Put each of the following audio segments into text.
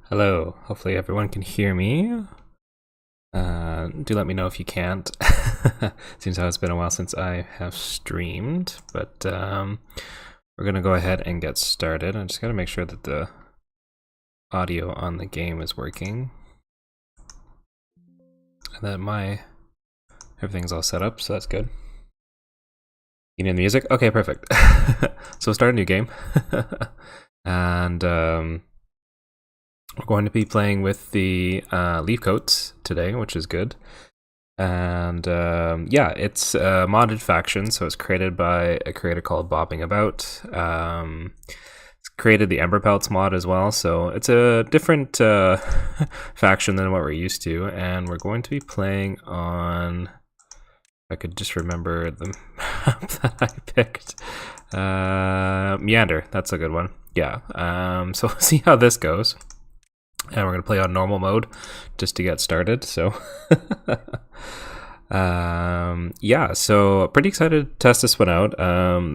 Hello, hopefully everyone can hear me. Do let me know if you can't. Seems how it's been a while since I have streamed, but we're gonna go ahead and get started. I just gotta make sure that the audio on the game is working. And that everything's all set up, so that's good. You need the music? Okay, perfect. So we'll start a new game. And we're going to be playing with the leaf coats today, which is good. And yeah, it's a modded faction, so it's created by a creator called Bobbing About. It's created the Ember Pelts mod as well, so it's a different faction than what we're used to. And we're going to be playing on, if I could just remember the map that I picked. Meander, that's a good one. Yeah, so we'll see how this goes. And we're going to play on normal mode just to get started. So yeah, so pretty excited to test this one out.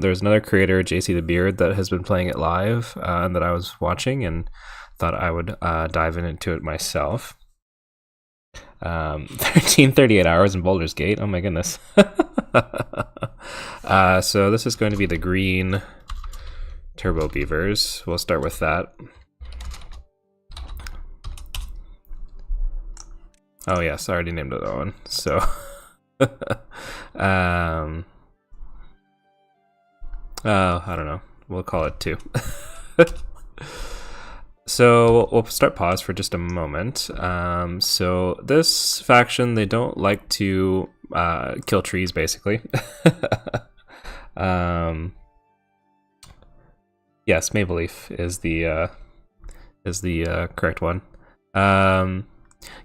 There's another creator, JC the Beard, that has been playing it live that I was watching and thought I would dive into it myself. 1338 hours in Baldur's Gate. Oh my goodness. So this is going to be the green turbo beavers. We'll start with that. Oh yes, I already named it that one. So, I don't know. We'll call it 2. So we'll start pause for just a moment. So this faction, they don't like to kill trees, basically. Yes, Maple Leaf is the correct one.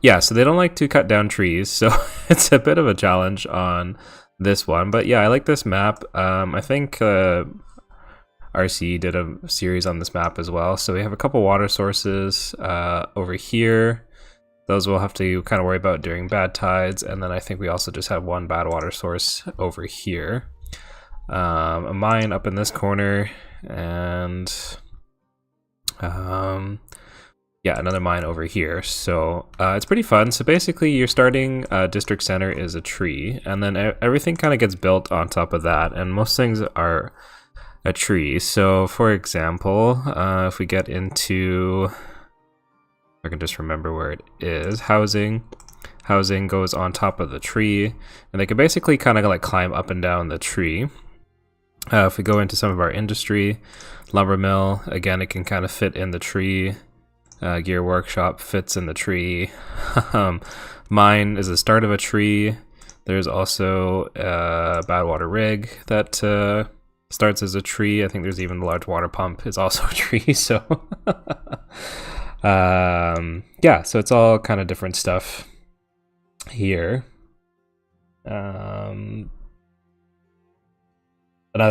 Yeah, so they don't like to cut down trees, so it's a bit of a challenge on this one. But yeah, I like this map. I think RC did a series on this map as well. So we have a couple water sources over here. Those we'll have to kind of worry about during bad tides. And then I think we also just have one bad water source over here. A mine up in this corner, and yeah, another mine over here. So it's pretty fun. So basically your starting district center is a tree, and then everything kind of gets built on top of that, and most things are a tree. So for example, if we get into, I can just remember where it is, housing goes on top of the tree, and they can basically kind of like climb up and down the tree. If we go into some of our industry, lumber mill, again, it can kind of fit in the tree. Gear workshop fits in the tree. Mine is the start of a tree. There's also a bad water rig that starts as a tree. I think there's even a large water pump is also a tree. So yeah, so it's all kind of different stuff here. Another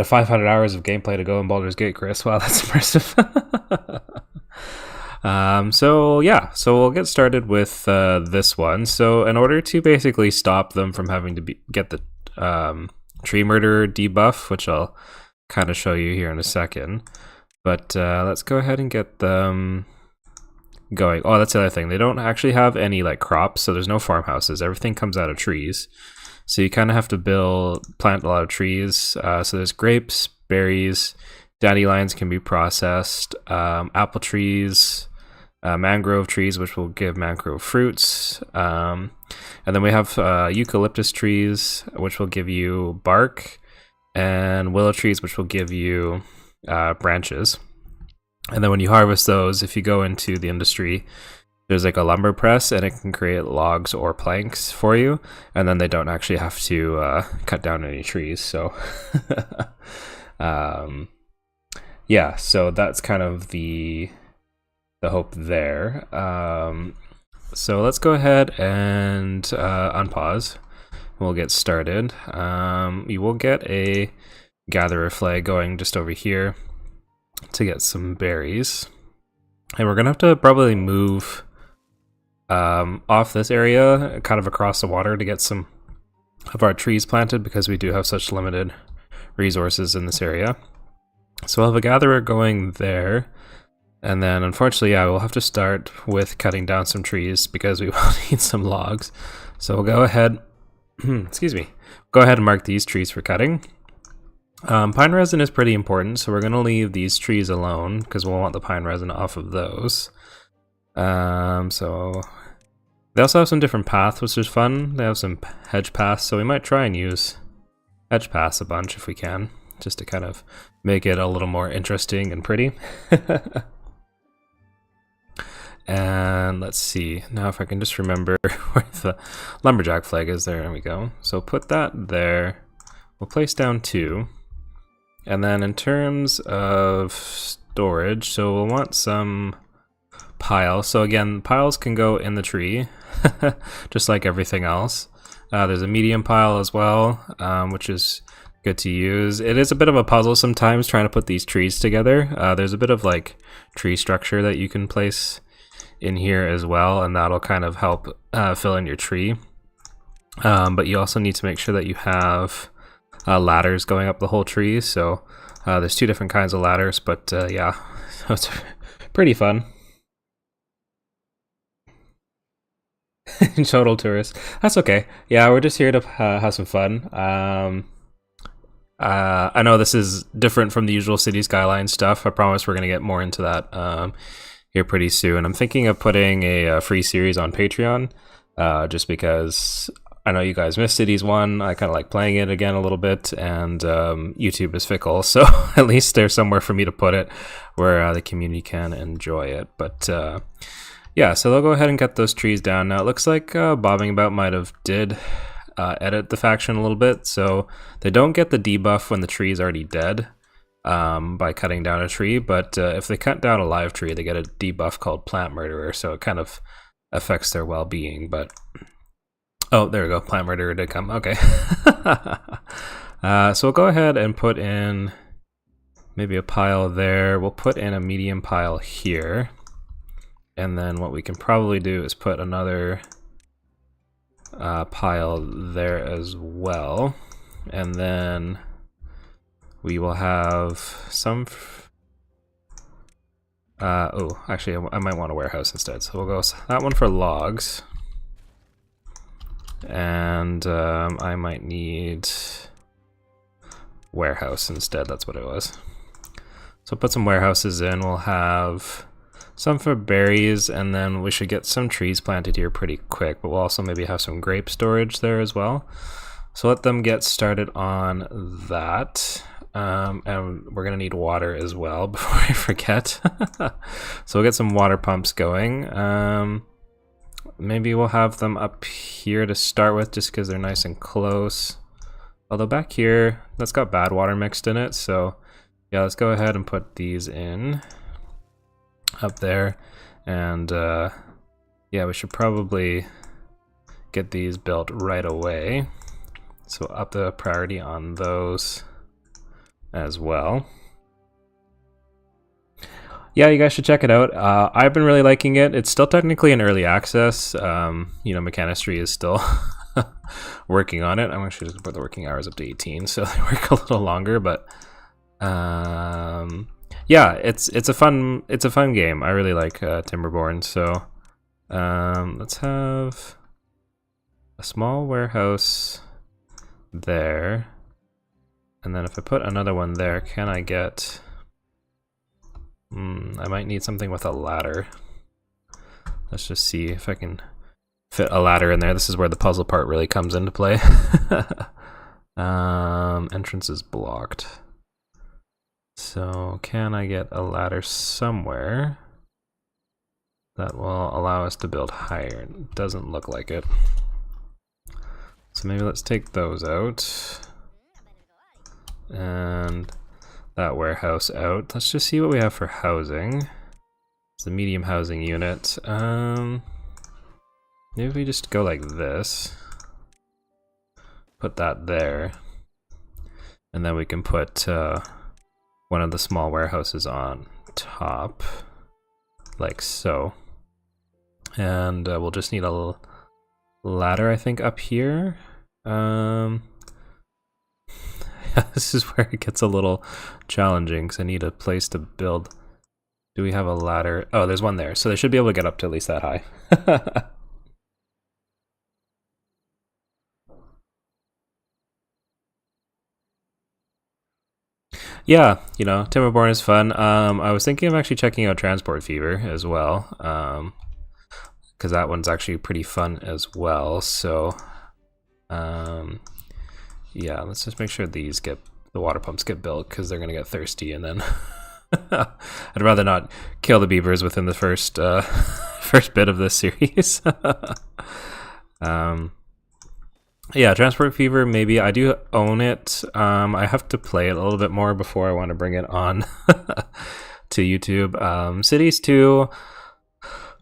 500 hours of gameplay to go in Baldur's Gate, Chris. Wow, that's impressive. So yeah, so we'll get started with this one. So in order to basically stop them from having to get the tree murder debuff, which I'll kind of show you here in a second, but let's go ahead and get them going. Oh, that's the other thing. They don't actually have any like crops, so there's no farmhouses. Everything comes out of trees. So you kind of have to plant a lot of trees. So there's grapes, berries, dandelions can be processed, apple trees, mangrove trees, which will give mangrove fruits. And then we have eucalyptus trees, which will give you bark, and willow trees, which will give you branches. And then when you harvest those, if you go into the industry, there's like a lumber press, and it can create logs or planks for you. And then they don't actually have to cut down any trees. So yeah, so that's kind of the hope there. So let's go ahead and unpause. We'll get started. You will get a gatherer flag going just over here to get some berries. And we're gonna have to probably move off this area, kind of across the water, to get some of our trees planted, because we do have such limited resources in this area. So we'll have a gatherer going there. And then unfortunately, yeah, we'll have to start with cutting down some trees because we will need some logs. So we'll go ahead, excuse me, go ahead and mark these trees for cutting. Pine resin is pretty important, so we're going to leave these trees alone because we'll want the pine resin off of those. So they also have some different paths, which is fun. They have some hedge paths, so we might try and use hedge paths a bunch if we can, just to kind of make it a little more interesting and pretty. And let's see, now if I can just remember where the lumberjack flag is. There we go. So put that there. We'll place down 2. And then in terms of storage, so we'll want some piles. So again, piles can go in the tree, just like everything else. There's a medium pile as well, which is good to use. It is a bit of a puzzle sometimes trying to put these trees together. There's a bit of like tree structure that you can place in here as well, and that'll kind of help fill in your tree. But you also need to make sure that you have ladders going up the whole tree. So there's 2 different kinds of ladders, but yeah, so it's pretty fun. Total tourist. That's okay. Yeah, we're just here to have some fun. I know this is different from the usual city skyline stuff. I promise we're going to get more into that here pretty soon. I'm thinking of putting a free series on Patreon just because I know you guys missed Cities 1. I kind of like playing it again a little bit, and YouTube is fickle, so at least there's somewhere for me to put it where the community can enjoy it. But yeah, so they'll go ahead and cut those trees down. Now it looks like Bobbing About might have did edit the faction a little bit, so they don't get the debuff when the tree is already dead by cutting down a tree, but if they cut down a live tree, they get a debuff called Plant Murderer, so it kind of affects their well-being. But oh, there we go. Plant Murderer did come. Okay. So we'll go ahead and put in maybe a pile there. We'll put in a medium pile here. And then what we can probably do is put another pile there as well. And then we will have some... oh, actually, I might want a warehouse instead. So we'll go that one for logs. And I might need warehouse instead. That's what it was. So put some warehouses in. We'll have some for berries, and then we should get some trees planted here pretty quick, but we'll also maybe have some grape storage there as well. So let them get started on that. And we're gonna need water as well before I forget. So we'll get some water pumps going. Maybe we'll have them up here to start with just because they're nice and close. Although back here, that's got bad water mixed in it, so yeah, let's go ahead and put these in up there. And yeah, we should probably get these built right away. So up the priority on those as well. Yeah, you guys should check it out. I've been really liking it. It's still technically in early access. You know, Mechanistry is still working on it. I'm actually just put the working hours up to 18, so they work a little longer. But yeah, it's a fun game. I really like Timberborn. So let's have a small warehouse there, and then if I put another one there, can I get? I might need something with a ladder. Let's just see if I can fit a ladder in there. This is where the puzzle part really comes into play. Entrance is blocked. So can I get a ladder somewhere that will allow us to build higher? It doesn't look like it. So maybe let's take those out. And that warehouse out. Let's just see what we have for housing. It's the medium housing unit. Maybe we just go like this. Put that there. And then we can put one of the small warehouses on top. Like so. And we'll just need a ladder, I think, up here. This is where it gets a little challenging because I need a place to build Do we have a ladder? Oh, there's one there. So they should be able to get up to at least that high. Yeah, you know, Timberborn is fun. I was thinking of actually checking out Transport Fever as well, because that one's actually pretty fun as well. So, yeah, let's just make sure the water pumps get built because they're gonna get thirsty, and then I'd rather not kill the beavers within the first first bit of this series. Yeah, Transport Fever, maybe. I do own it. I have to play it a little bit more before I want to bring it on to YouTube. Cities 2,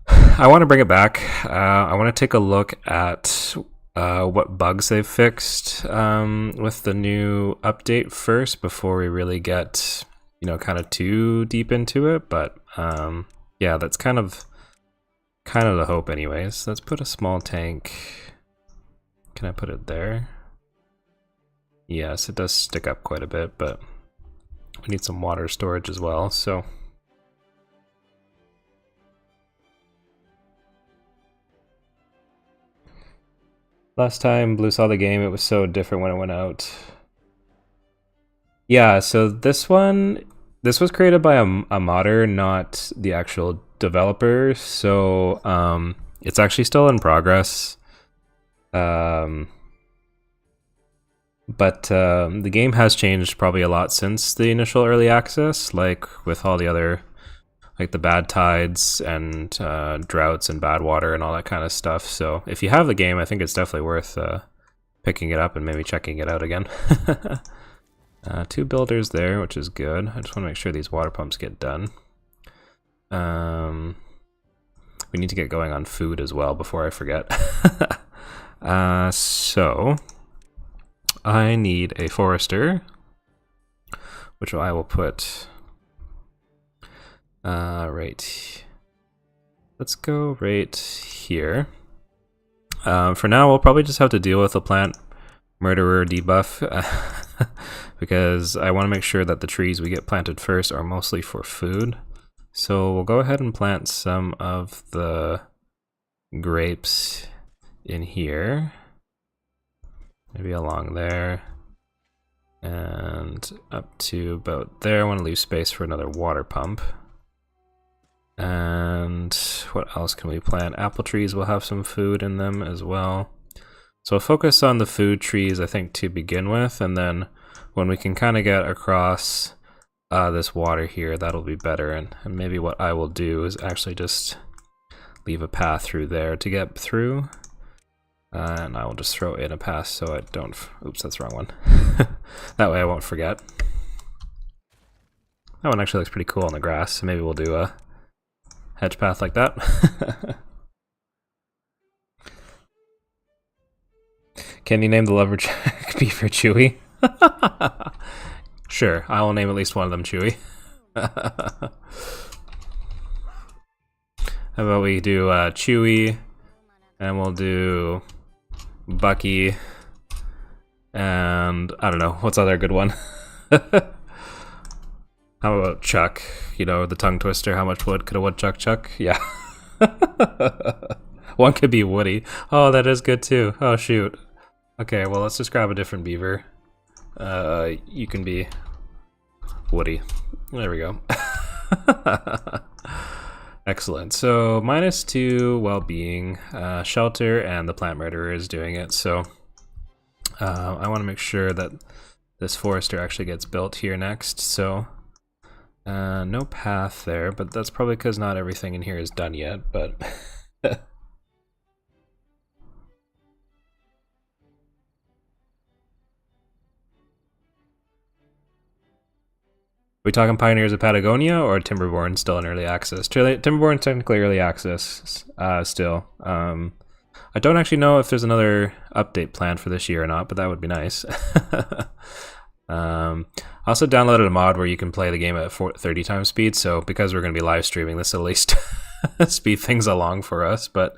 I want to bring it back. I want to take a look at what bugs they've fixed with the new update first before we really get, you know, kind of too deep into it. But yeah, that's kind of the hope anyways. Let's put a small tank. Can I put it there? Yes, it does stick up quite a bit, but we need some water storage as well, so. Last time Blue saw the game, it was so different when it went out. Yeah, so this was created by a modder, not the actual developer, so it's actually still in progress. But the game has changed probably a lot since the initial early access, like with all the other, like the bad tides and droughts and bad water and all that kind of stuff. So if you have the game, I think it's definitely worth picking it up and maybe checking it out again. 2 builders there, which is good. I just want to make sure these water pumps get done. We need to get going on food as well before I forget. So I need a forester, which I will put right. Let's go right here. For now, we'll probably just have to deal with the plant murderer debuff because I want to make sure that the trees we get planted first are mostly for food. So we'll go ahead and plant some of the grapes in here, maybe along there and up to about there. I want to leave space for another water pump. And what else can we plant? Apple trees will have some food in them as well. So I'll focus on the food trees, I think, to begin with, and then when we can kind of get across this water here, that'll be better. And maybe what I will do is actually just leave a path through there to get through. And I will just throw in a pass so I don't. Oops, that's the wrong one. That way I won't forget. That one actually looks pretty cool on the grass, so maybe we'll do a hedge path like that. Can you name the lumberjack beaver Chewy? Sure, I will name at least one of them Chewy. How about we do Chewy, and we'll do Bucky, and I don't know, what's other good one? How about Chuck? You know, the tongue twister, how much wood could a woodchuck chuck? Yeah. One could be Woody. Oh, that is good too. Oh, shoot. Okay, well, let's just grab a different beaver. You can be Woody. There we go. Excellent. So -2 well-being, shelter, and the plant murderer is doing it. So I want to make sure that this forester actually gets built here next. So no path there, but that's probably because not everything in here is done yet. But we talking Pioneers of Patagonia or Timberborn still in early access? Timberborn technically early access still. I don't actually know if there's another update planned for this year or not, but that would be nice. I also downloaded a mod where you can play the game at 30 times speed, so because we're going to be live streaming this, at least speed things along for us. But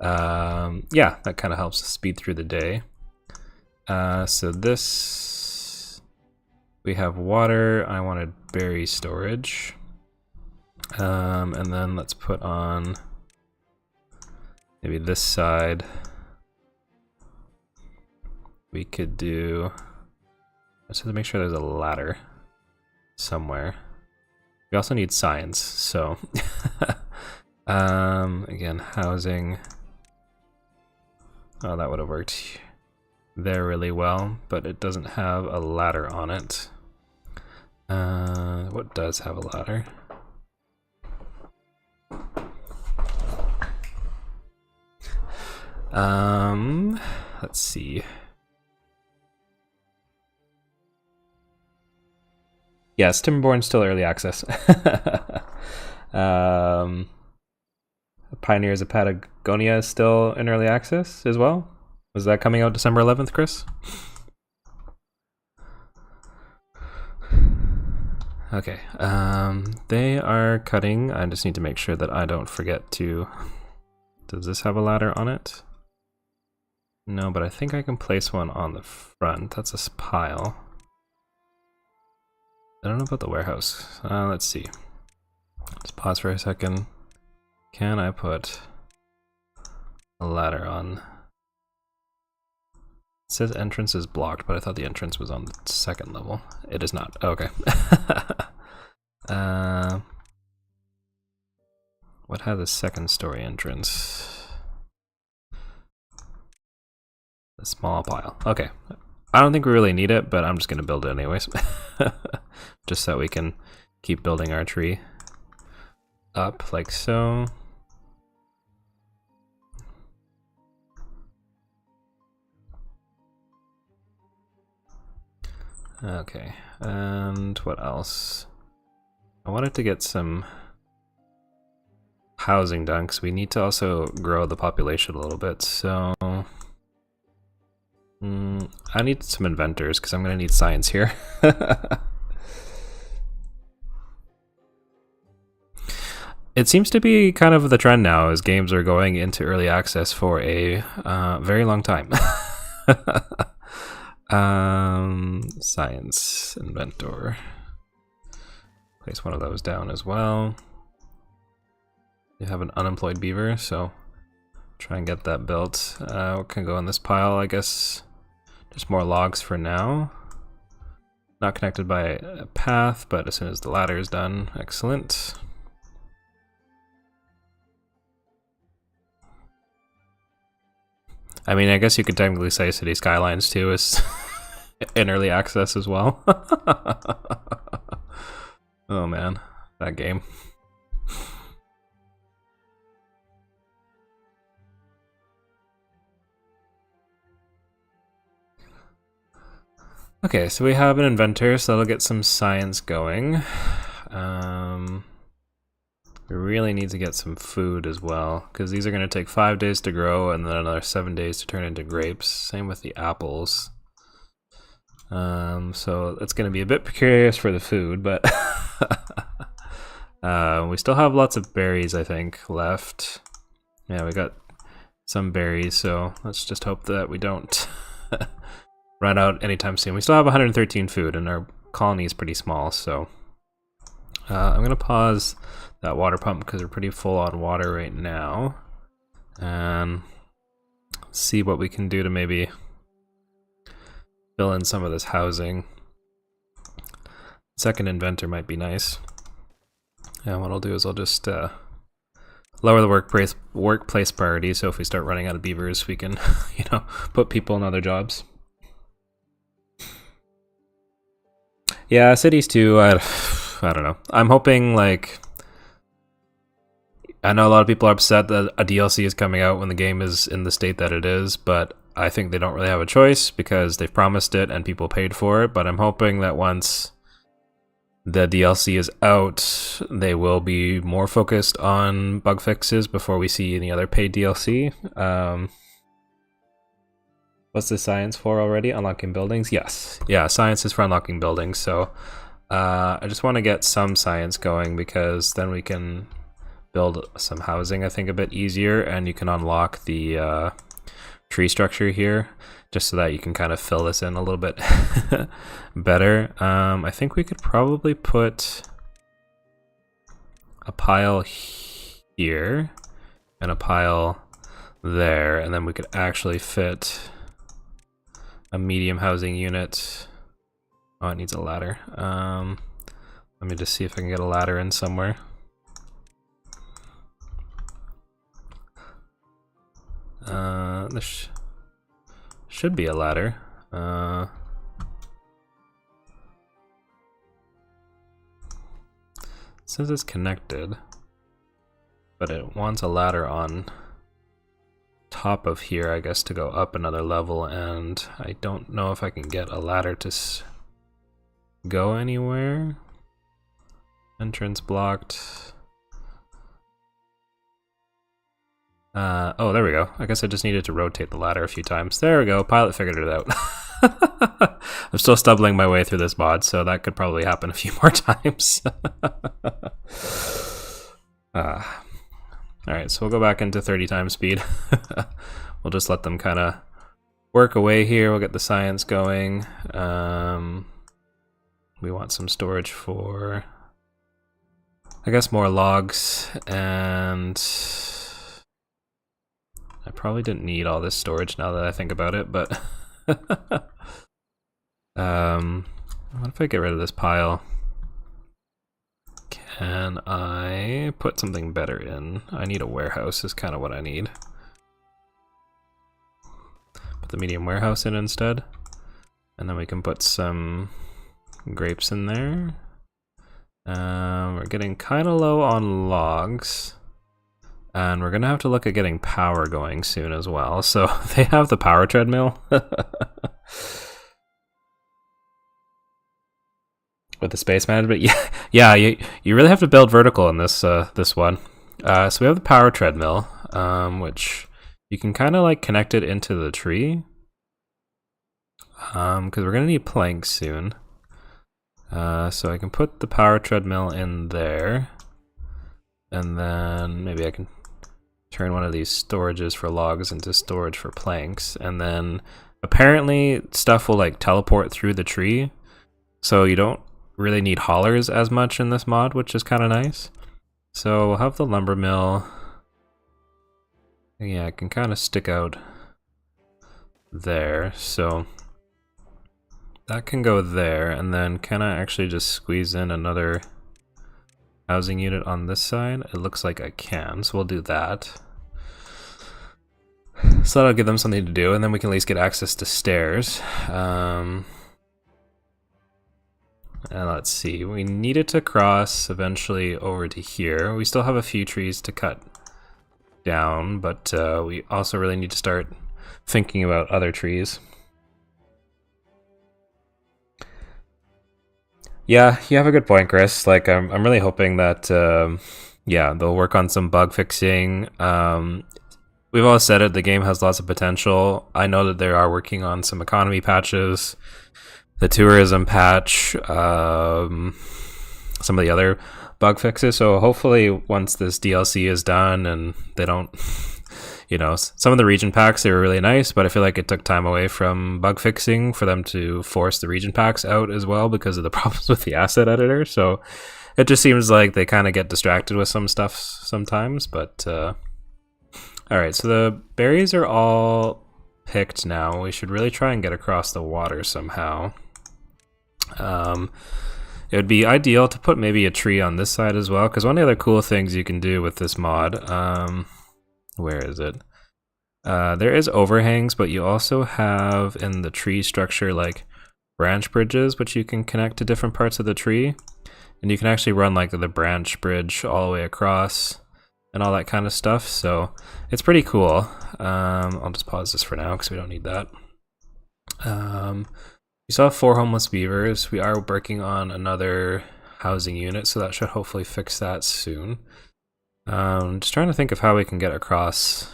yeah, that kind of helps speed through the day. So this... We have water. I wanted berry storage. And then let's put on maybe this side. We could do, let's just make sure there's a ladder somewhere. We also need science, so again, housing. Oh, that would have worked there really well, but it doesn't have a ladder on it. What does have a ladder? Let's see. Yes, Timberborn still early access. Pioneers of Patagonia is still in early access as well. Was that coming out December 11th, Chris? Okay, they are cutting. I just need to make sure that I don't forget to... Does this have a ladder on it? No, but I think I can place one on the front. That's a pile. I don't know about the warehouse. Let's see. Let's pause for a second. Can I put a ladder on? It says entrance is blocked, but I thought the entrance was on the second level. It is not. Oh, okay. What has a second story entrance? A small pile. Okay. I don't think we really need it, but I'm just going to build it anyways. Just so we can keep building our tree up like so. Okay, and what else? I wanted to get some housing done because we need to also grow the population a little bit, so I need some inventors because I'm going to need science here. It seems to be kind of the trend now as games are going into early access for a very long time. Science inventor. Place one of those down as well. You have an unemployed beaver, so try and get that built. What can go in this pile? I guess just more logs for now. Not connected by a path, but as soon as the ladder is done, excellent. I mean, I guess you could technically say City Skylines 2 is in early access as well. Oh man, that game. Okay, so we have an inventor, so that'll get some science going. We really need to get some food as well, because these are going to take 5 days to grow and then another 7 days to turn into grapes. Same with the apples. So it's going to be a bit precarious for the food, but we still have lots of berries, I think, left. Yeah, we got some berries, so let's just hope that we don't run out anytime soon. We still have 113 food, and our colony is pretty small, so I'm going to pause that water pump because we're pretty full on water right now, and see what we can do to maybe fill in some of this housing. Second inventor might be nice. And what I'll do is I'll just lower the workplace priority, so if we start running out of beavers, we can, put people in other jobs. Yeah, cities too. I don't know. I'm hoping, like, I know a lot of people are upset that a DLC is coming out when the game is in the state that it is, but I think they don't really have a choice because they've promised it and people paid for it. But I'm hoping that once the DLC is out, they will be more focused on bug fixes before we see any other paid DLC. What's the science for already? Unlocking buildings? Yes. Yeah, science is for unlocking buildings. So I just want to get some science going because then we can build some housing, I think, a bit easier, and you can unlock the tree structure here just so that you can kind of fill this in a little bit better. I think we could probably put a pile here and a pile there, and then we could actually fit a medium housing unit. Oh, it needs a ladder. Let me just see if I can get a ladder in somewhere. There should be a ladder. It says it's connected, but it wants a ladder on top of here, I guess, to go up another level, and I don't know if I can get a ladder to go anywhere. Entrance blocked. Oh, there we go. I guess I just needed to rotate the ladder a few times. There we go. Pilot figured it out. I'm still stumbling my way through this mod, so that could probably happen a few more times. Alright, so we'll go back into 30 times speed. We'll just let them kind of work away here. We'll get the science going. We want some storage for, I guess, more logs, and I probably didn't need all this storage now that I think about it, but what if I get rid of this pile? Can I put something better in? I need a warehouse is kind of what I need. Put the medium warehouse in instead, and then we can put some grapes in there. We're getting kind of low on logs. And we're gonna have to look at getting power going soon as well. So they have the power treadmill with the space management. Yeah, you really have to build vertical in this this one. So we have the power treadmill, which you can kind of like connect it into the tree, because we're gonna need planks soon. So I can put the power treadmill in there, and then maybe I can turn one of these storages for logs into storage for planks, and then apparently stuff will like teleport through the tree, so you don't really need haulers as much in this mod, which is kind of nice. So we'll have the lumber mill. Yeah, it can kind of stick out there, so that can go there, and then can I actually just squeeze in another housing unit on this side? It looks like I can, so we'll do that. So that'll give them something to do, and then we can at least get access to stairs. And let's see, we needed to cross eventually over to here. We still have a few trees to cut down, but we also really need to start thinking about other trees. Yeah, you have a good point, Chris. Like, I'm really hoping that, yeah, they'll work on some bug fixing. We've all said it, the game has lots of potential. I know that they are working on some economy patches, the tourism patch, some of the other bug fixes. So hopefully once this DLC is done and they don't, you know, some of the region packs, they were really nice, but I feel like it took time away from bug fixing for them to force the region packs out as well because of the problems with the asset editor. So it just seems like they kind of get distracted with some stuff sometimes, but all right, so the berries are all picked now. We should really try and get across the water somehow. It would be ideal to put maybe a tree on this side as well, because one of the other cool things you can do with this mod, where is it? There is overhangs, but you also have in the tree structure like branch bridges, which you can connect to different parts of the tree, and you can actually run like the branch bridge all the way across and all that kind of stuff. So it's pretty cool. I'll just pause this for now because we don't need that. We still have 4 homeless beavers. We are working on another housing unit, so that should hopefully fix that soon. Just trying to think of how we can get across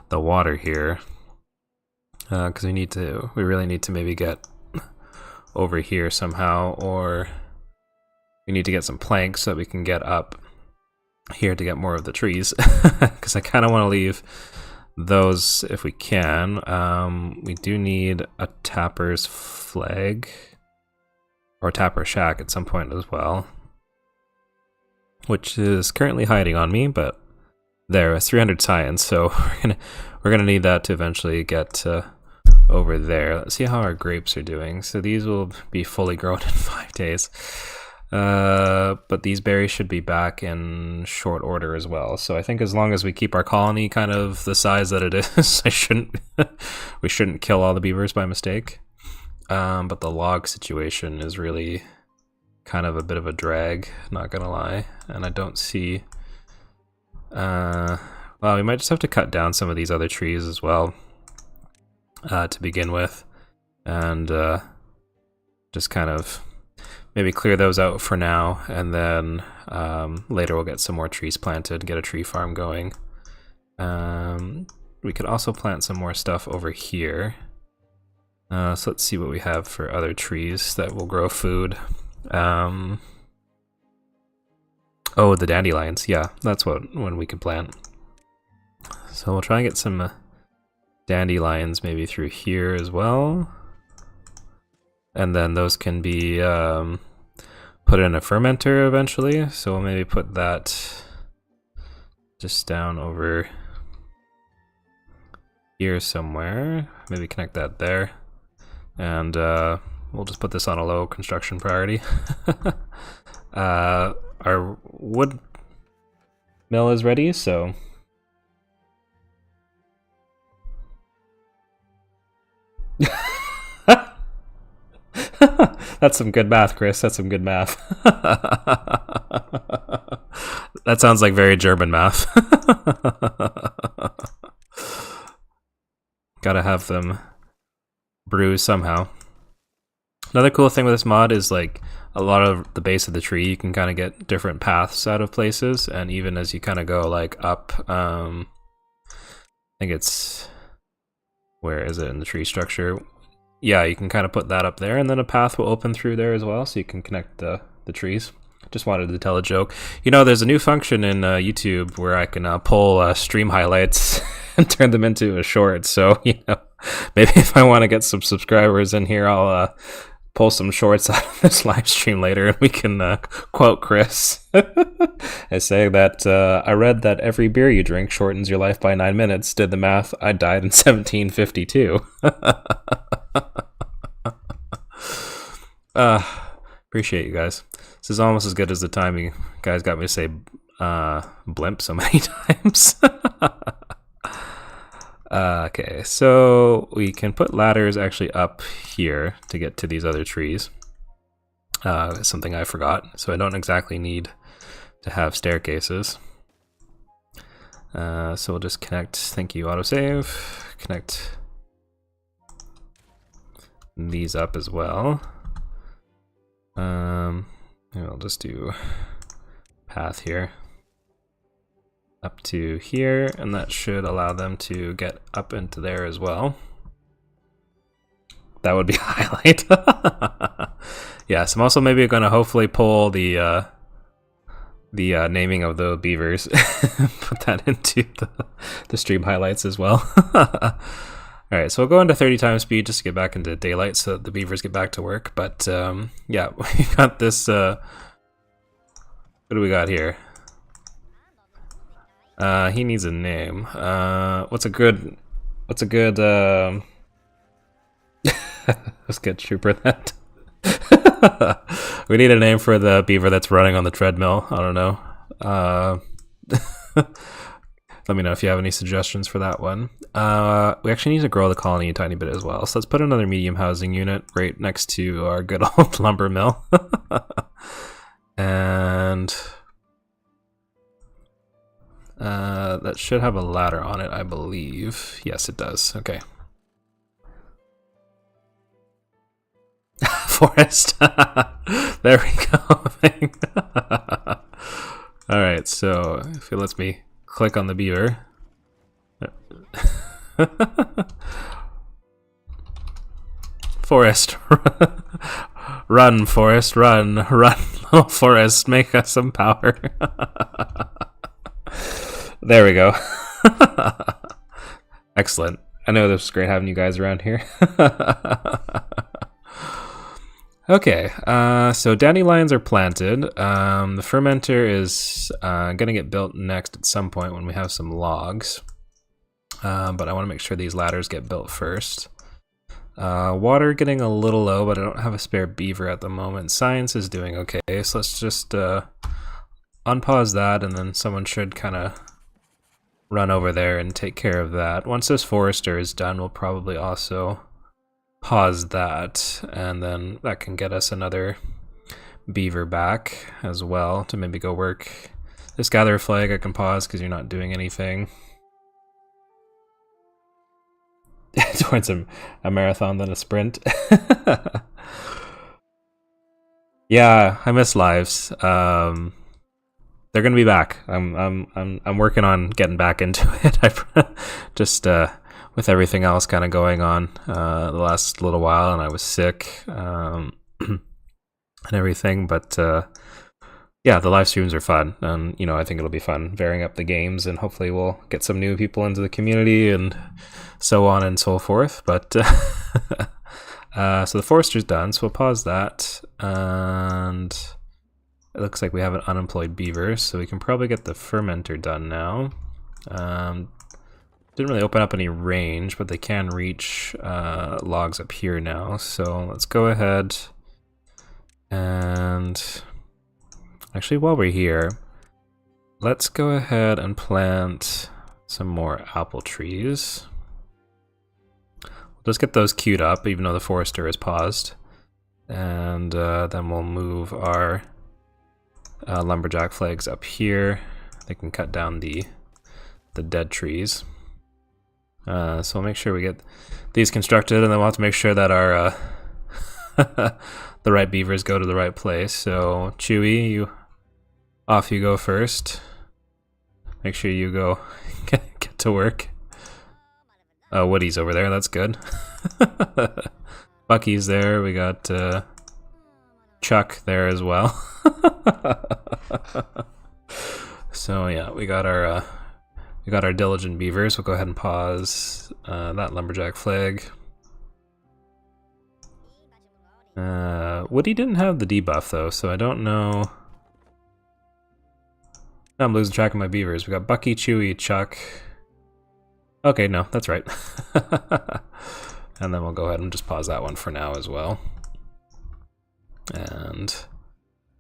the water here, because we really need to maybe get over here somehow, or we need to get some planks so that we can get up here to get more of the trees, because I kind of want to leave those if we can. We do need a tapper's flag or tapper shack at some point as well. which is currently hiding on me, but there, 300 science, so we're gonna need that to eventually get over there. Let's see how our grapes are doing. So these will be fully grown in 5 days. But these berries should be back in short order as well. So I think as long as we keep our colony kind of the size that it is, we shouldn't kill all the beavers by mistake. But the log situation is really kind of a bit of a drag, not gonna lie. And I don't see... well, we might just have to cut down some of these other trees as well to begin with. And just kind of maybe clear those out for now, and then later we'll get some more trees planted, get a tree farm going. We could also plant some more stuff over here. So let's see what we have for other trees that will grow food. Oh, the dandelions. Yeah, that's one we can plant. So we'll try and get some dandelions maybe through here as well. And then those can be put in a fermenter eventually. So we'll maybe put that just down over here somewhere. Maybe connect that there. And we'll just put this on a low construction priority. Our wood mill is ready, so... That's some good math, Chris. That's some good math. That sounds like very German math. Gotta have them brew somehow. Another cool thing with this mod is like a lot of the base of the tree, you can kind of get different paths out of places, and even as you kind of go like up, I think it's, where is it in the tree structure? Yeah, you can kind of put that up there, and then a path will open through there as well, so you can connect the trees. Just wanted to tell a joke. You know, there's a new function in YouTube where I can pull stream highlights and turn them into a short, so, you know, maybe if I want to get some subscribers in here, I'll pull some shorts out of this live stream later, and we can quote Chris as saying that I read that every beer you drink shortens your life by 9 minutes. Did the math. I died in 1752. Appreciate you guys. This is almost as good as the time you guys got me to say blimp so many times. Okay, so we can put ladders actually up here to get to these other trees. Something I forgot, so I don't exactly need to have staircases. So we'll just connect, thank you, autosave, connect these up as well. I'll just do path here up to here, and that should allow them to get up into there as well. That would be a highlight. Yes, I'm also maybe going to hopefully pull the naming of the beavers, put that into the stream highlights as well. Alright, so we'll go into 30 times speed just to get back into daylight so that the beavers get back to work. But yeah, we've got this, what do we got here? He needs a name. What's a good let's get trooper that. We need a name for the beaver that's running on the treadmill. I don't know. Let me know if you have any suggestions for that one. We actually need to grow the colony a tiny bit as well. So let's put another medium housing unit right next to our good old lumber mill. And that should have a ladder on it, I believe. Yes, it does. Okay. Forest. There we go. Alright, so if it lets me click on the beaver. Forest. Run, Forest, run. Run, little Forest, make us some power. There we go. Excellent. I know this was great having you guys around here. Okay, so dandelions are planted. The fermenter is gonna get built next at some point when we have some logs. But I want to make sure these ladders get built first. Water getting a little low, but I don't have a spare beaver at the moment. Science is doing okay, so let's just unpause that, and then someone should kind of run over there and take care of that. Once this forester is done, we'll probably also pause that, and then that can get us another beaver back as well to maybe go work. This gather flag I can pause because you're not doing anything. Towards a marathon than a sprint. Yeah, I miss lives. They're gonna be back. I'm working on getting back into it. I just with everything else kind of going on the last little while, and I was sick and everything. But yeah, the live streams are fun, and you know, I think it'll be fun varying up the games, and hopefully we'll get some new people into the community and so on and so forth. But so the forester's done, so we'll pause that, and it looks like we have an unemployed beaver, so we can probably get the fermenter done now. Didn't really open up any range, but they can reach logs up here now, so let's go ahead and actually, while we're here, let's go ahead and plant some more apple trees. We'll just get those queued up, even though the forester is paused. And then we'll move our lumberjack flags up here. They can cut down the dead trees. So we'll make sure we get these constructed, and then we'll have to make sure that our the right beavers go to the right place. So Chewy, off you go first. Make sure you go get to work. Oh, Woody's over there, that's good. Bucky's there, we got Chuck there as well. So yeah, we got our diligent beavers. We'll go ahead and pause that lumberjack flag. Woody didn't have the debuff though, so I don't know. Now I'm losing track of my beavers. We got Bucky, Chewy, Chuck. Okay, no, that's right. And then we'll go ahead and just pause that one for now as well. And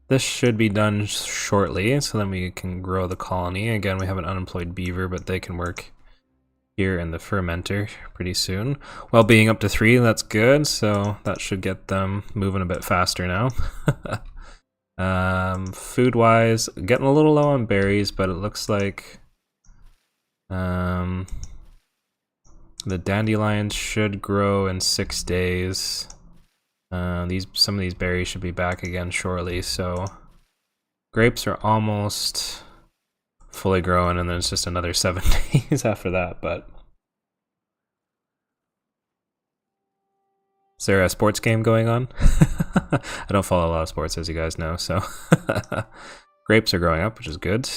this should be done shortly, so then we can grow the colony. Again, we have an unemployed beaver, but they can work here in the fermenter pretty soon. Well, being up to 3, that's good, so that should get them moving a bit faster now. Food-wise, getting a little low on berries, but it looks like the dandelions should grow in 6 days. Some of these berries should be back again shortly, so grapes are almost fully grown, and then it's just another 7 days after that. But is there a sports game going on? I don't follow a lot of sports, as you guys know, so grapes are growing up, which is good.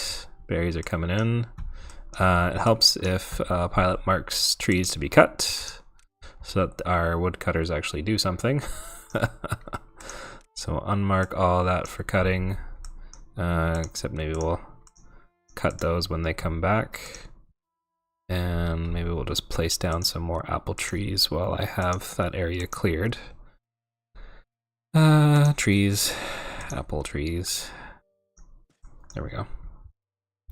Berries are coming in. It helps if Pilot marks trees to be cut, so that our woodcutters actually do something. So unmark all that for cutting, except maybe we'll cut those when they come back. And maybe we'll just place down some more apple trees while I have that area cleared. Trees, apple trees. There we go.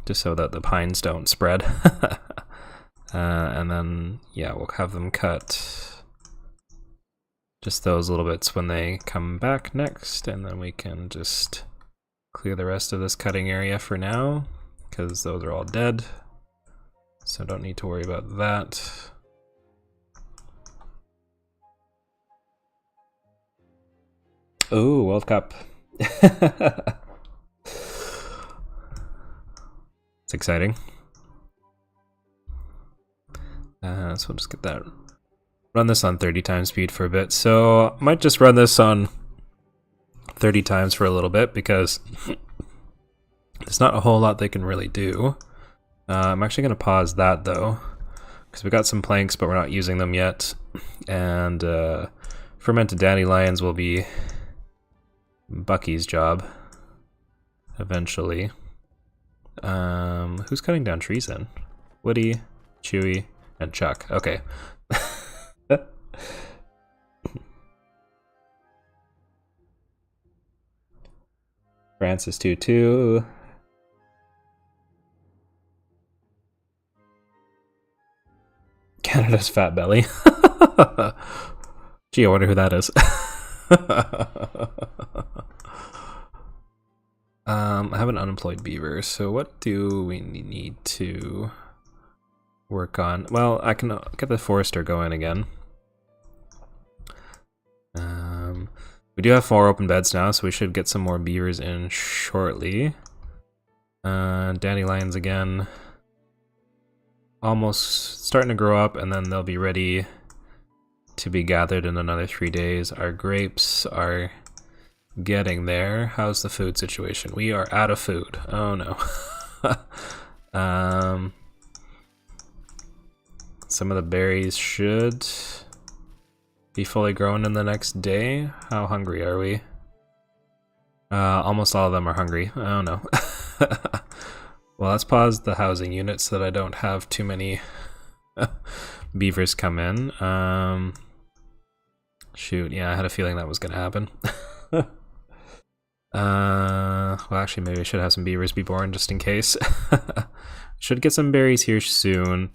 Just so that the pines don't spread. And then, yeah, we'll have them cut just those little bits when they come back next, and then we can just clear the rest of this cutting area for now, because those are all dead. So don't need to worry about that. Oh, World Cup. It's exciting. So we'll just get that. Run this on 30 times speed for a bit. So I might just run this on 30 times for a little bit, because there's not a whole lot they can really do. I'm actually going to pause that though, because we got some planks, but we're not using them yet. And fermented dandelions will be Bucky's job eventually. Who's cutting down trees then? Woody, Chewy, and Chuck. Okay. Francis 2-2. Canada's fat belly. Gee, I wonder who that is. I have an unemployed beaver, so what do we need to work on? Well, I can get the forester going again. We do have 4 open beds now, so we should get some more beavers in shortly. Dandelions again. Almost starting to grow up, and then they'll be ready to be gathered in another 3 days. Our grapes are getting there. How's the food situation? We are out of food. Oh no. Some of the berries should be fully grown in the next day. How hungry are we? Almost all of them are hungry. Oh no. Well, let's pause the housing unit so that I don't have too many beavers come in. Shoot, yeah, I had a feeling that was gonna happen. Well, actually, maybe I should have some beavers be born just in case. Should get some berries here soon.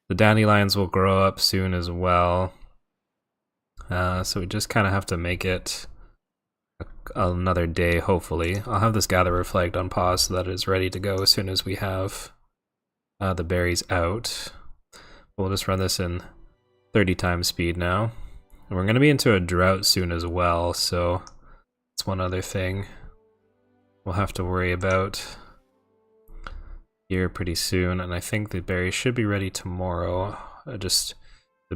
The dandelions will grow up soon as well. So we just kind of have to make it another day, hopefully. I'll have this gatherer flagged on pause so that it is ready to go as soon as we have the berries out. We'll just run this in 30 times speed now. And we're going to be into a drought soon as well, so that's one other thing we'll have to worry about here pretty soon. And I think the berries should be ready tomorrow. The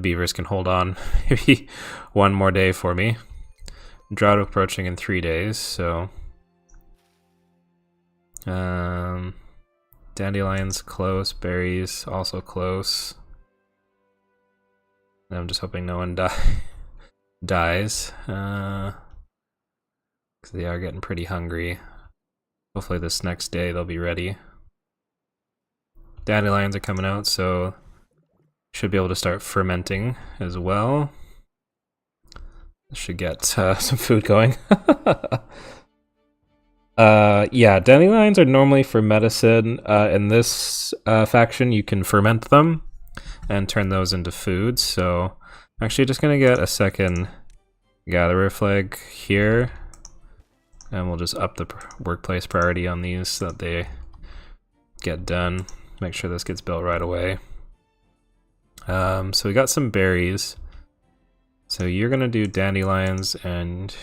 beavers can hold on maybe one more day for me. Drought approaching in 3 days, so dandelions close, berries also close. And I'm just hoping no one dies, because they are getting pretty hungry. Hopefully this next day they'll be ready. Dandelions are coming out, so should be able to start fermenting as well. Should get some food going. Yeah, dandelions are normally for medicine. In this faction, you can ferment them and turn those into food. So I'm actually just gonna get a second gatherer flag here, and we'll just up the workplace priority on these so that they get done. Make sure this gets built right away. So we got some berries. So you're gonna do dandelions and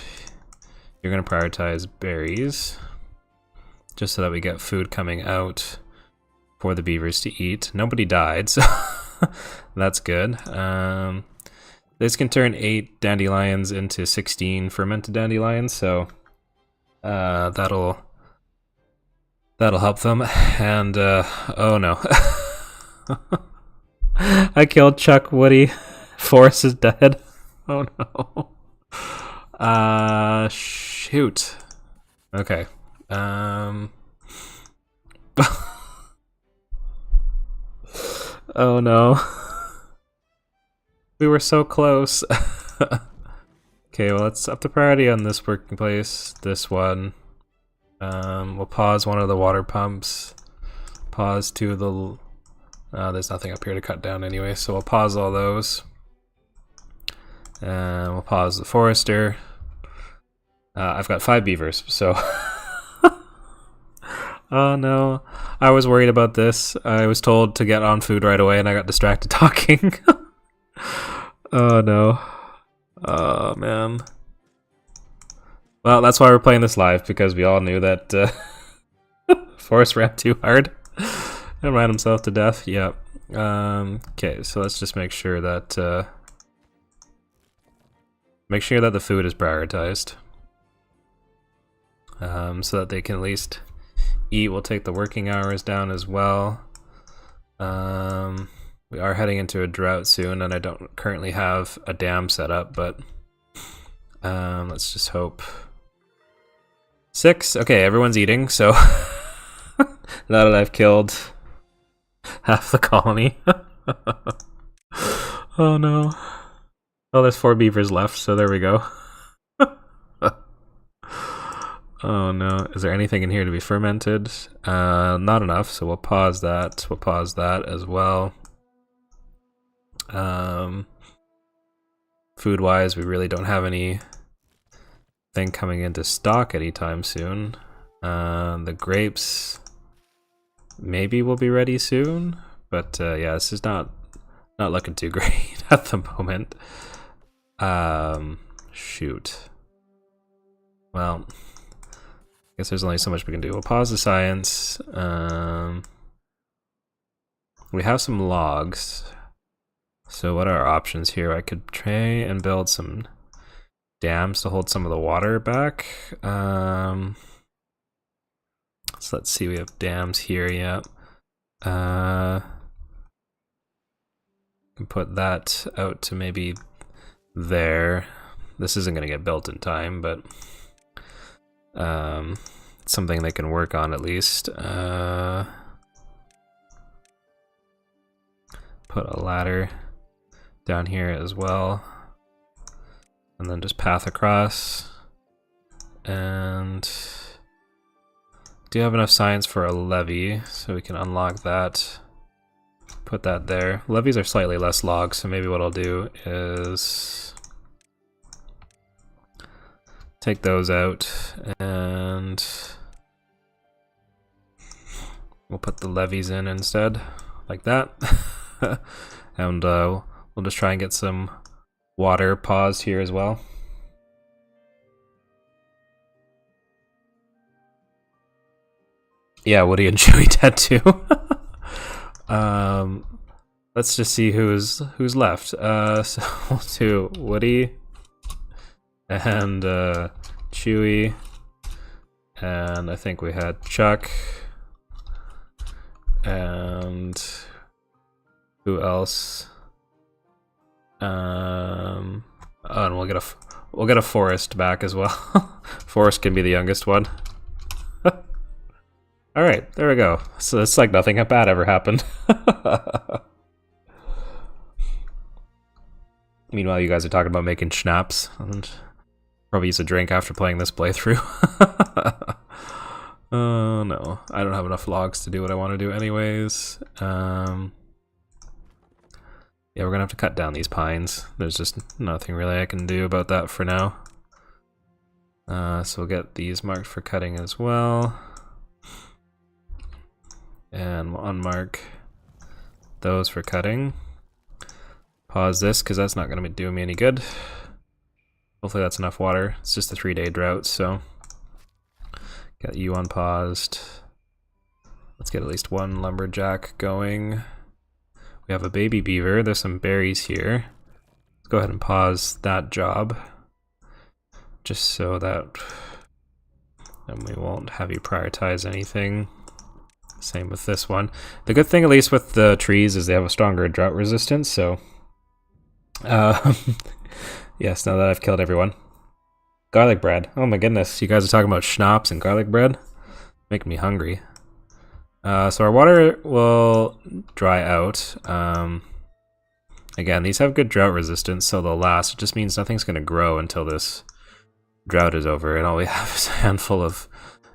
you're gonna prioritize berries, just so that we get food coming out for the beavers to eat. Nobody died, so that's good. This can turn 8 dandelions into 16 fermented dandelions, so that'll help them. And oh no. I killed Chuck. Woody. Forrest is dead. Oh no. Shoot. Okay. Oh no. We were so close. Okay, well, let's up the priority on this working place. This one. We'll pause one of the water pumps. Pause two of the... there's nothing up here to cut down anyway, so we'll pause all those. And we'll pause the forester. I've got 5 beavers, so... Oh no, I was worried about this. I was told to get on food right away and I got distracted talking. Oh no. Oh man. Well, that's why we're playing this live, because we all knew that Forrest ran too hard and ran himself to death. Yep. Okay, so let's just make sure that the food is prioritized, so that they can at least eat. We'll take the working hours down as well. We are heading into a drought soon, and I don't currently have a dam set up, but let's just hope 6. Okay, everyone's eating, so now that I've killed half the colony. Oh no. Oh, there's 4 beavers left, so there we go. Oh no, is there anything in here to be fermented? Not enough, so we'll pause that. We'll pause that as well. Food-wise, we really don't have anything coming into stock anytime soon. The grapes maybe will be ready soon, but yeah, this is not looking too great at the moment. Shoot. Well, I guess there's only so much we can do. We'll pause the science. We have some logs. So what are our options here? I could try and build some dams to hold some of the water back. So let's see, we have dams here, yeah. Can put that out to maybe there. This isn't going to get built in time, but it's something they can work on at least. Put a ladder down here as well, and then just path across. And do have enough science for a levee, so we can unlock that. Put that there. Levees are slightly less logs, so maybe what I'll do is take those out, and we'll put the levees in instead, like that. And we'll just try and get some water paused here as well. Yeah, Woody and Chewy dead too. Let's just see who's left. So we'll do Woody and Chewy, and I think we had Chuck, and who else? Oh, and we'll get a Forest back as well. Forest can be the youngest one. All right, there we go. So it's like nothing bad ever happened. Meanwhile, you guys are talking about making schnapps, and probably use a drink after playing this playthrough. Oh no, I don't have enough logs to do what I want to do anyways. Yeah, we're gonna have to cut down these pines. There's just nothing really I can do about that for now. So we'll get these marked for cutting as well. And we'll unmark those for cutting. Pause this because that's not going to be doing me any good. Hopefully that's enough water. It's just a 3-day drought, so got you unpaused. Let's get at least one lumberjack going. We have a baby beaver. There's some berries here. Let's go ahead and pause that job, just so that then we won't have you prioritize anything. Same with this one. The good thing, at least with the trees, is they have a stronger drought resistance, so yes, now that I've killed everyone. Garlic bread. Oh my goodness, you guys are talking about schnapps and garlic bread? Making me hungry. So our water will dry out. Again, these have good drought resistance, so they'll last. It just means nothing's going to grow until this drought is over, and all we have is a handful of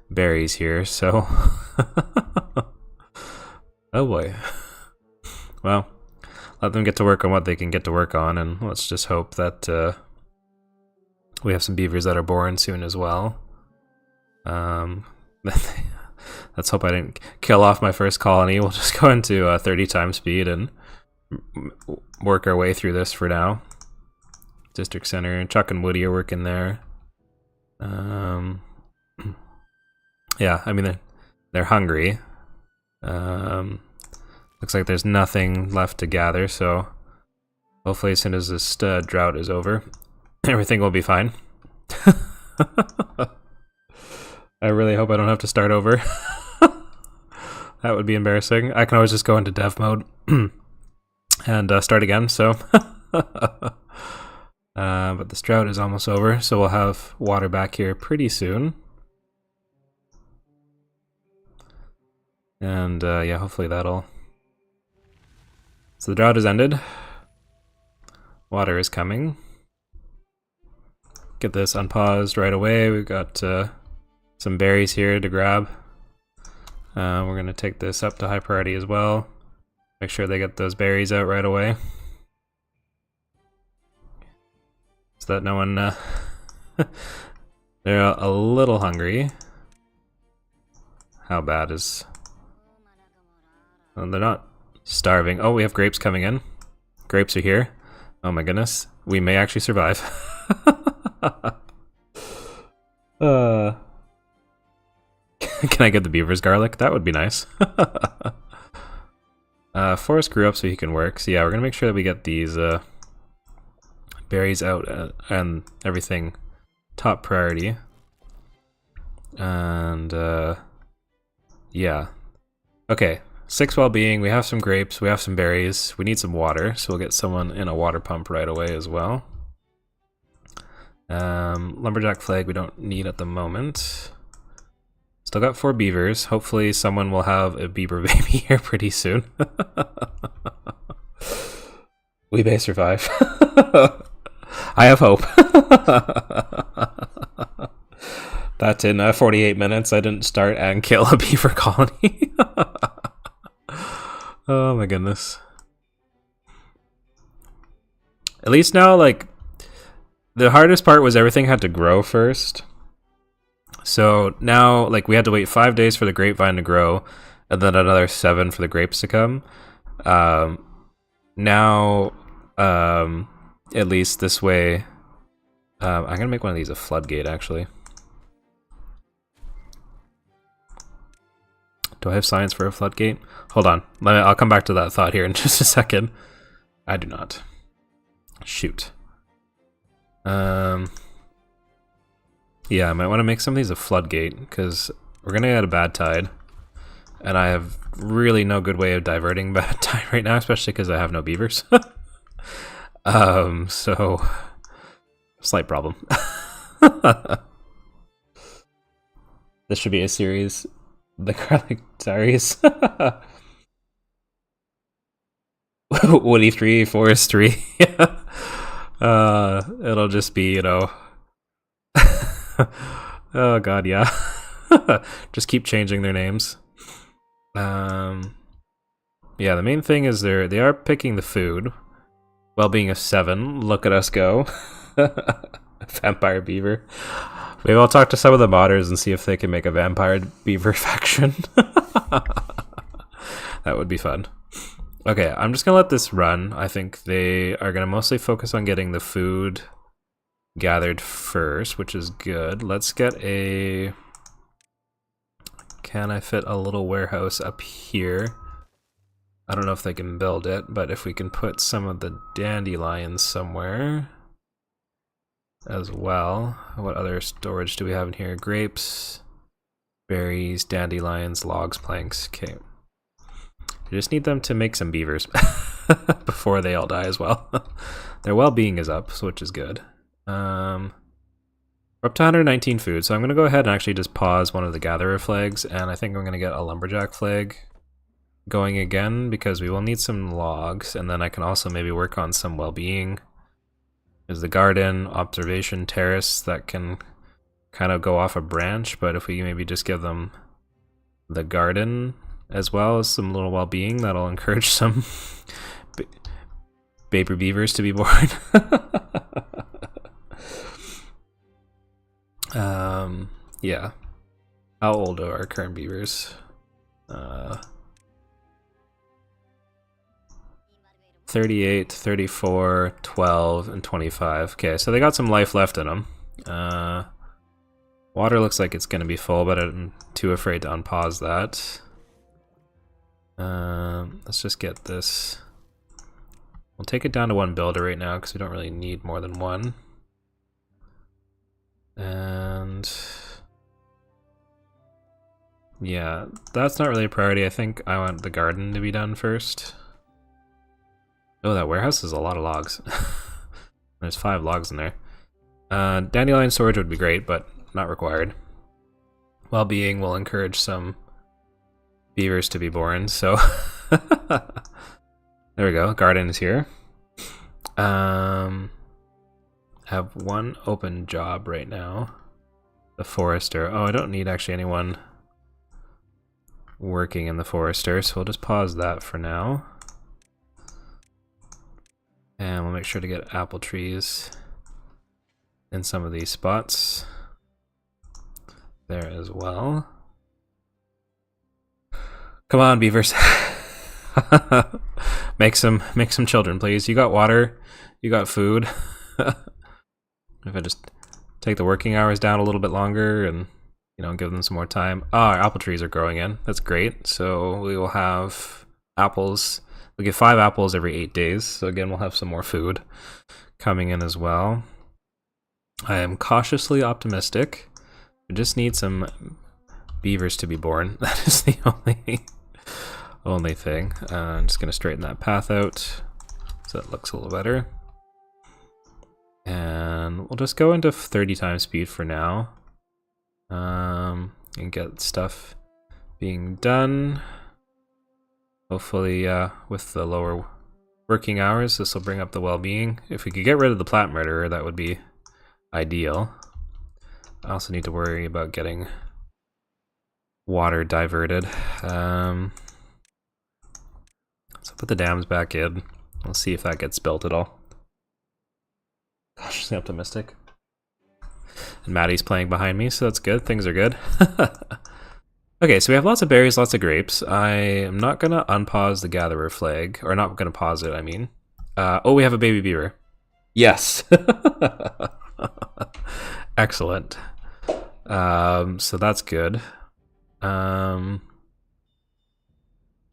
berries here, so oh boy. Well, let them get to work on what they can get to work on, and let's just hope that we have some beavers that are born soon as well. Let's hope I didn't kill off my first colony. We'll just go into 30 times speed and work our way through this for now. District Center, Chuck and Woody are working there. Yeah, I mean, they're hungry. Looks like there's nothing left to gather, so hopefully as soon as this drought is over, everything will be fine. I really hope I don't have to start over. That would be embarrassing. I can always just go into dev mode and start again, so. But this drought is almost over, so we'll have water back here pretty soon. And yeah, hopefully that'll... So the drought has ended. Water is coming. Get this unpaused right away. We've got some berries here to grab. We're going to take this up to high priority as well. Make sure they get those berries out right away. So that no one... they're a little hungry. How bad is... Oh, they're not starving. Oh, we have grapes coming in. Grapes are here. Oh my goodness. We may actually survive. Can I get the beaver's garlic? That would be nice. Forrest grew up so he can work. So yeah, we're gonna make sure that we get these berries out and everything top priority. And yeah. Okay, 6 well-being, we have some grapes, we have some berries, we need some water, so we'll get someone in a water pump right away as well. Lumberjack flag we don't need at the moment. Still got 4 beavers. Hopefully someone will have a beaver baby here pretty soon. We may survive. I have hope. That in 48 minutes I didn't start and kill a beaver colony. Oh my goodness. At least now, like, the hardest part was everything had to grow first. So now, like, we had to wait 5 days for the grapevine to grow, and then another 7 for the grapes to come. Now, at least this way, I'm gonna make one of these a floodgate, actually. Do I have science for a floodgate? Hold on, I'll come back to that thought here in just a second. I do not. Shoot. Yeah, I might want to make some of these a floodgate, because we're going to get a bad tide. And I have really no good way of diverting bad tide right now, especially because I have no beavers. So, slight problem. This should be a series. The Garlic Diaries. Woody 3, Forest 3. It'll just be, you know... Oh god, yeah. Just keep changing their names. Yeah, the main thing is they are picking the food. Well-being of 7. Look at us go. Vampire beaver. Maybe I'll talk to some of the modders and see if they can make a vampire beaver faction. That would be fun. Okay, I'm just gonna let this run. I think they are gonna mostly focus on getting the food gathered first, which is good. Let's get a... Can I fit a little warehouse up here? I don't know if they can build it, but if we can put some of the dandelions somewhere as well. What other storage do we have in here? Grapes, berries, dandelions, logs, planks. Okay. I just need them to make some beavers before they all die as well. Their well-being is up, so which is good. We're up to 119 food, so I'm going to go ahead and actually just pause one of the gatherer flags, and I think I'm going to get a lumberjack flag going again, because we will need some logs, and then I can also maybe work on some well-being. There's the garden, observation, terrace that can kind of go off a branch, but if we maybe just give them the garden as well as some little well-being, that'll encourage some baby beavers to be born. Yeah. How old are our current beavers? 38, 34, 12, and 25. Okay, so they got some life left in them. Water looks like it's going to be full, but I'm too afraid to unpause that. Let's just get this. We'll take it down to 1 builder right now because we don't really need more than 1. And yeah, that's not really a priority. I think I want the garden to be done first. Oh, that warehouse is a lot of logs. There's 5 logs in there. Dandelion storage would be great, but not required. Well-being will encourage some beavers to be born, so there we go. Garden is here. Have one open job right now. The forester. Oh, I don't need actually anyone working in the forester, so we'll just pause that for now. And we'll make sure to get apple trees in some of these spots there as well. Come on, beavers. make some children, please. You got water, you got food. If I just take the working hours down a little bit longer and, you know, give them some more time. Ah, our apple trees are growing in. That's great. So we will have apples. We get 5 apples every 8 days. So again, we'll have some more food coming in as well. I am cautiously optimistic. We just need some beavers to be born. That is the only thing. I'm just going to straighten that path out so it looks a little better. And we'll just go into 30 times speed for now. And get stuff being done. Hopefully with the lower working hours, this will bring up the well-being. If we could get rid of the plant murderer, that would be ideal. I also need to worry about getting water diverted. So put the dams back in. We'll see if that gets built at all. Cautiously optimistic. And Maddie's playing behind me, so that's good. Things are good. Okay, so we have lots of berries, lots of grapes. I am not going to unpause the gatherer flag. Or not going to pause it, I mean. Oh, we have a baby beaver. Yes! Excellent. So that's good.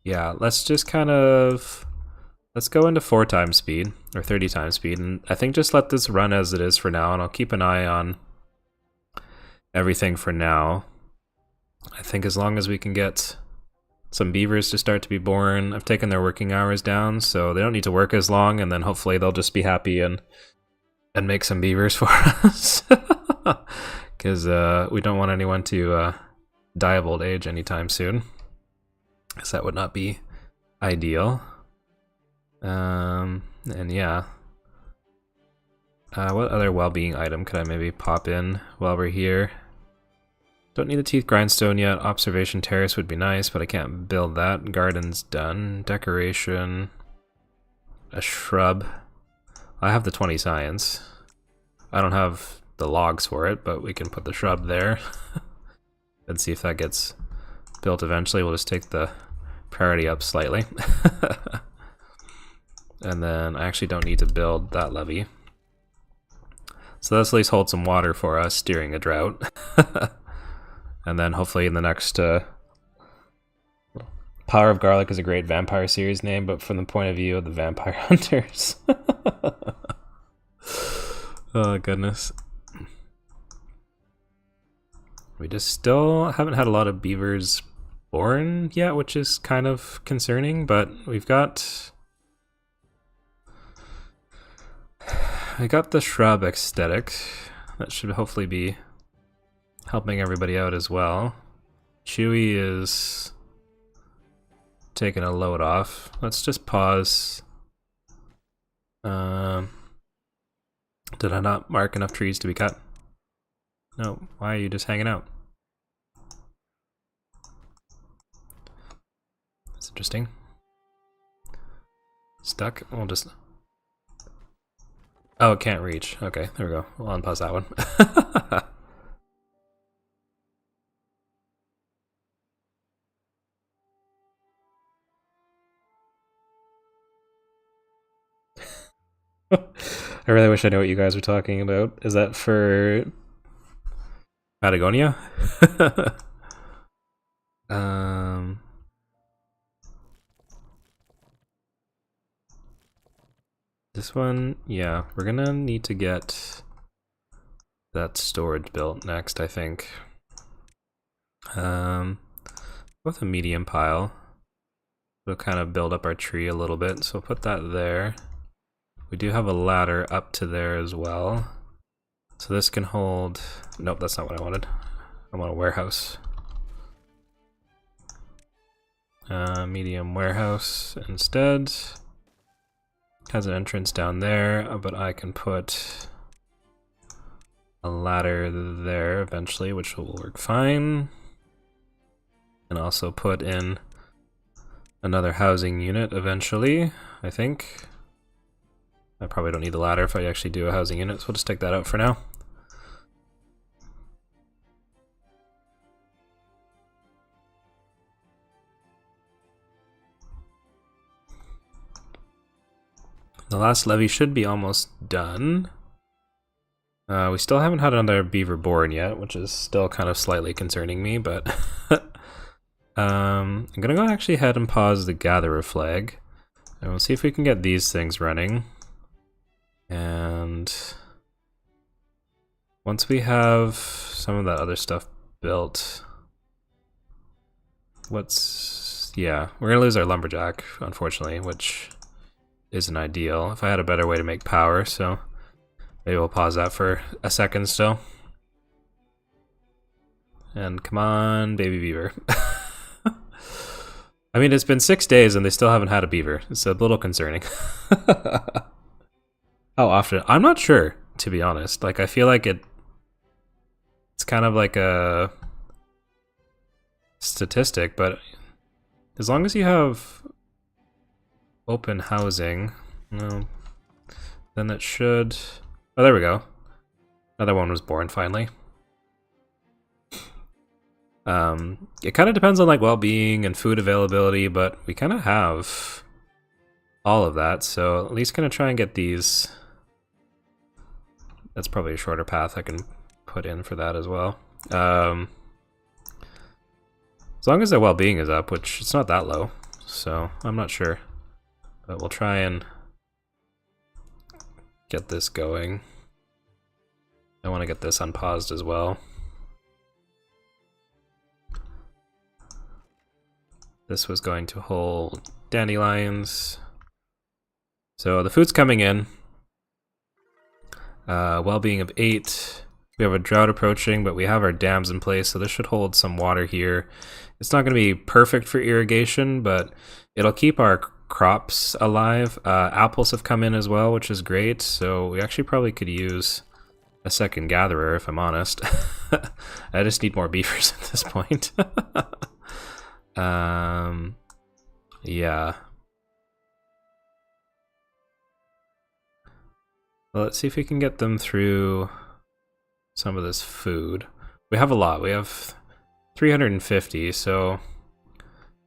Yeah, let's just kind of... Let's go into 4 times speed, or 30 times speed, and I think just let this run as it is for now, and I'll keep an eye on everything for now. I think as long as we can get some beavers to start to be born, I've taken their working hours down, so they don't need to work as long, and then hopefully they'll just be happy and make some beavers for us. Because we don't want anyone to die of old age anytime soon, because that would not be ideal. And yeah. What other well-being item could I maybe pop in while we're here? Don't need the teeth grindstone yet. Observation terrace would be nice, but I can't build that. Garden's done. Decoration. A shrub. I have the 20 science. I don't have the logs for it, but we can put the shrub there. And see if that gets built eventually. We'll just take the priority up slightly. And then I actually don't need to build that levee. So this at least holds some water for us during a drought. And then hopefully in the next... Power of Garlic is a great vampire series name, but from the point of view of the vampire hunters. Oh goodness. We just still haven't had a lot of beavers born yet, which is kind of concerning, but we've got... I got the shrub aesthetic. That should hopefully be helping everybody out as well. Chewy is taking a load off. Let's just pause. Did I not mark enough trees to be cut? No, why are you just hanging out? That's interesting. Stuck? We'll just... Oh, it can't reach. Okay, there we go. We'll unpause that one. I really wish I knew what you guys were talking about. Is that for Patagonia? This one, yeah, we're gonna need to get that storage built next, I think. With a medium pile. We'll kind of build up our tree a little bit, so we'll put that there. We do have a ladder up to there as well. So this can hold... Nope, that's not what I wanted. I want a warehouse. Medium warehouse instead. Has an entrance down there, but I can put a ladder there eventually, which will work fine. And also put in another housing unit eventually, I think. I probably don't need the ladder if I actually do a housing unit, so we'll just take that out for now. The last levee should be almost done. We still haven't had another beaver born yet, which is still kind of slightly concerning me, but I'm gonna go actually ahead and pause the gatherer flag, and we'll see if we can get these things running. And once we have some of that other stuff built, yeah, we're gonna lose our lumberjack, unfortunately, which isn't ideal. If I had a better way to make power, so maybe we'll pause that for a second still. And come on, baby beaver. I mean, it's been 6 days and they still haven't had a beaver. It's a little concerning. How often? I'm not sure, to be honest. Like, I feel like it's kind of like a statistic, but as long as you have open housing, no, then it should... Oh, there we go. Another one was born finally. It kind of depends on like well-being and food availability, but we kind of have all of that, so at least gonna try and get these. That's probably a shorter path I can put in for that as well. As long as their well-being is up, which it's not that low, so I'm not sure. But we'll try and get this going. I want to get this unpaused as well. This was going to hold dandelions. So the food's coming in. Well-being of 8. We have a drought approaching, but we have our dams in place, so this should hold some water here. It's not going to be perfect for irrigation, but it'll keep our crops alive. Apples have come in as well, which is great, so we actually probably could use a second gatherer, if I'm honest. I just need more beavers at this point. Yeah. Well, let's see if we can get them through some of this food. We have a lot. We have 350, so...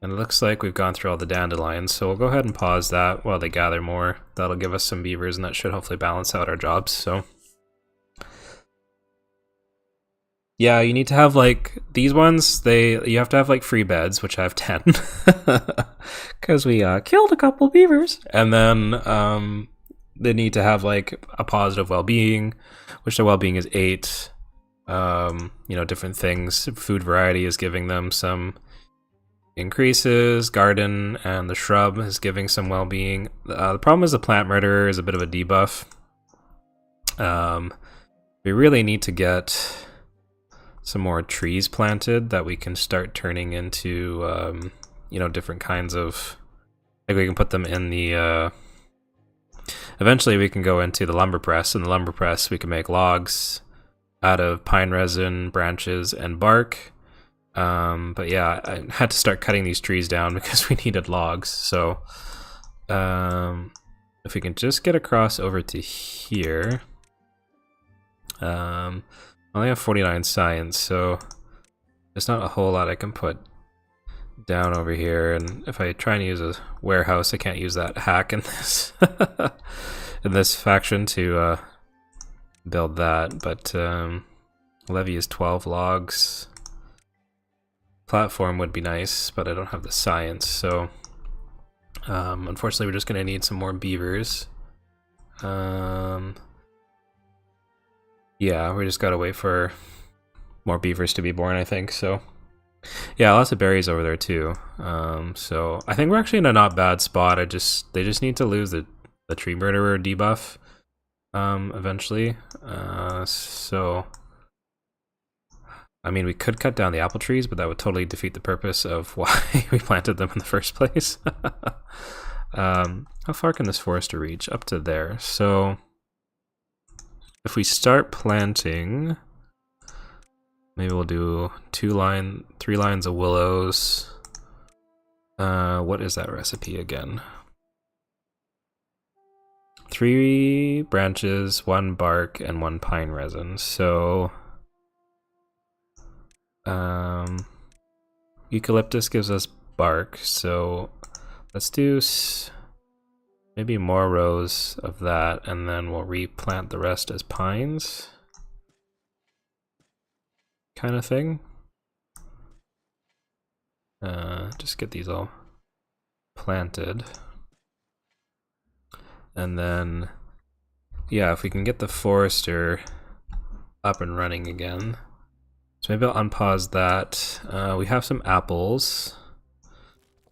And it looks like we've gone through all the dandelions, so we'll go ahead and pause that while they gather more. That'll give us some beavers, and that should hopefully balance out our jobs, so... Yeah, you need to have, like, these ones, you have to have, like, free beds, which I have 10. Because we killed a couple beavers. And then they need to have, like, a positive well-being, which their well-being is 8. You know, different things. Food variety is giving them some increases. Garden and the shrub is giving some well-being. The problem is the plant murderer is a bit of a debuff. We really need to get some more trees planted that we can start turning into, you know, different kinds of, like we can put them in the, eventually we can go into the lumber press. In the lumber press we can make logs out of pine resin, branches, and bark. But yeah, I had to start cutting these trees down because we needed logs. So if we can just get across over to here. I only have 49 science, so there's not a whole lot I can put down over here. And if I try and use a warehouse, I can't use that hack in this in this faction to build that. But levy is 12 logs. Platform would be nice, but I don't have the science, so unfortunately we're just going to need some more beavers. Yeah, we just gotta wait for more beavers to be born, I think, so... Yeah, lots of berries over there, too. So, I think we're actually in a not bad spot. They just need to lose the tree murderer debuff, eventually. So... I mean, we could cut down the apple trees, but that would totally defeat the purpose of why we planted them in the first place. How far can this forester reach? Up to there. So if we start planting, maybe we'll do 3 lines of willows. What is that recipe again? 3 branches, 1 bark, and 1 pine resin. So eucalyptus gives us bark, so let's do maybe more rows of that, and then we'll replant the rest as pines, kind of thing. Just get these all planted. And then, yeah, if we can get the forester up and running again. So maybe I'll unpause that. We have some apples.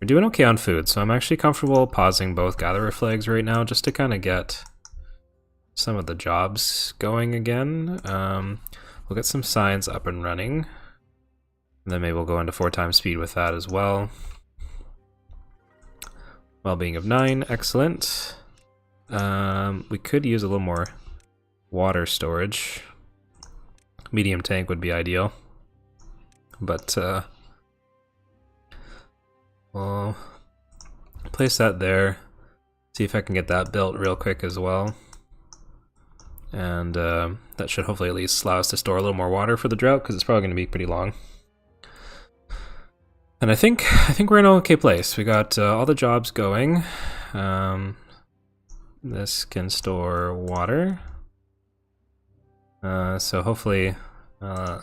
We're doing okay on food, so I'm actually comfortable pausing both gatherer flags right now just to kind of get some of the jobs going again. We'll get some signs up and running. And then maybe we'll go into 4 times speed with that as well. Well-being of 9, excellent. We could use a little more water storage. Medium tank would be ideal. But we'll place that there. See if I can get that built real quick as well. And that should hopefully at least allow us to store a little more water for the drought, because it's probably going to be pretty long. And I think we're in an okay place. We got all the jobs going. This can store water. So hopefully, sorry,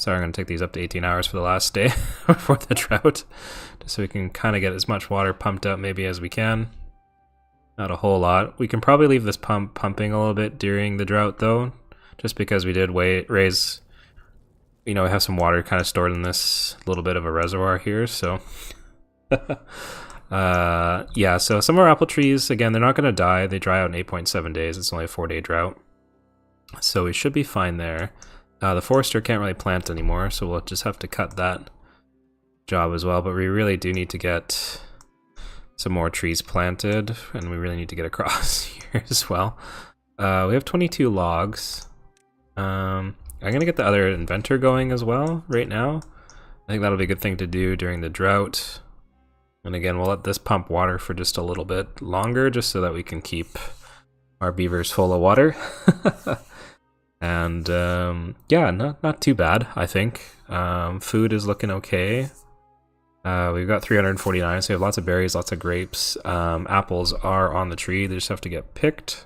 I'm going to take these up to 18 hours for the last day before the drought, just so we can kind of get as much water pumped out maybe as we can. Not a whole lot. We can probably leave this pump pumping a little bit during the drought though, just because we did raise, you know, we have some water kind of stored in this little bit of a reservoir here, so. Yeah, so some of our apple trees, again, they're not going to die. They dry out in 8.7 days. It's only a 4-day drought. So we should be fine there. The forester can't really plant anymore, so we'll just have to cut that job as well. But we really do need to get some more trees planted, and we really need to get across here as well. We have 22 logs. I'm going to get the other inventor going as well right now. I think that'll be a good thing to do during the drought. And again, we'll let this pump water for just a little bit longer, just so that we can keep our beavers full of water. And yeah, not too bad, I think. Food is looking okay. We've got 349, so we have lots of berries, lots of grapes. Apples are on the tree, they just have to get picked.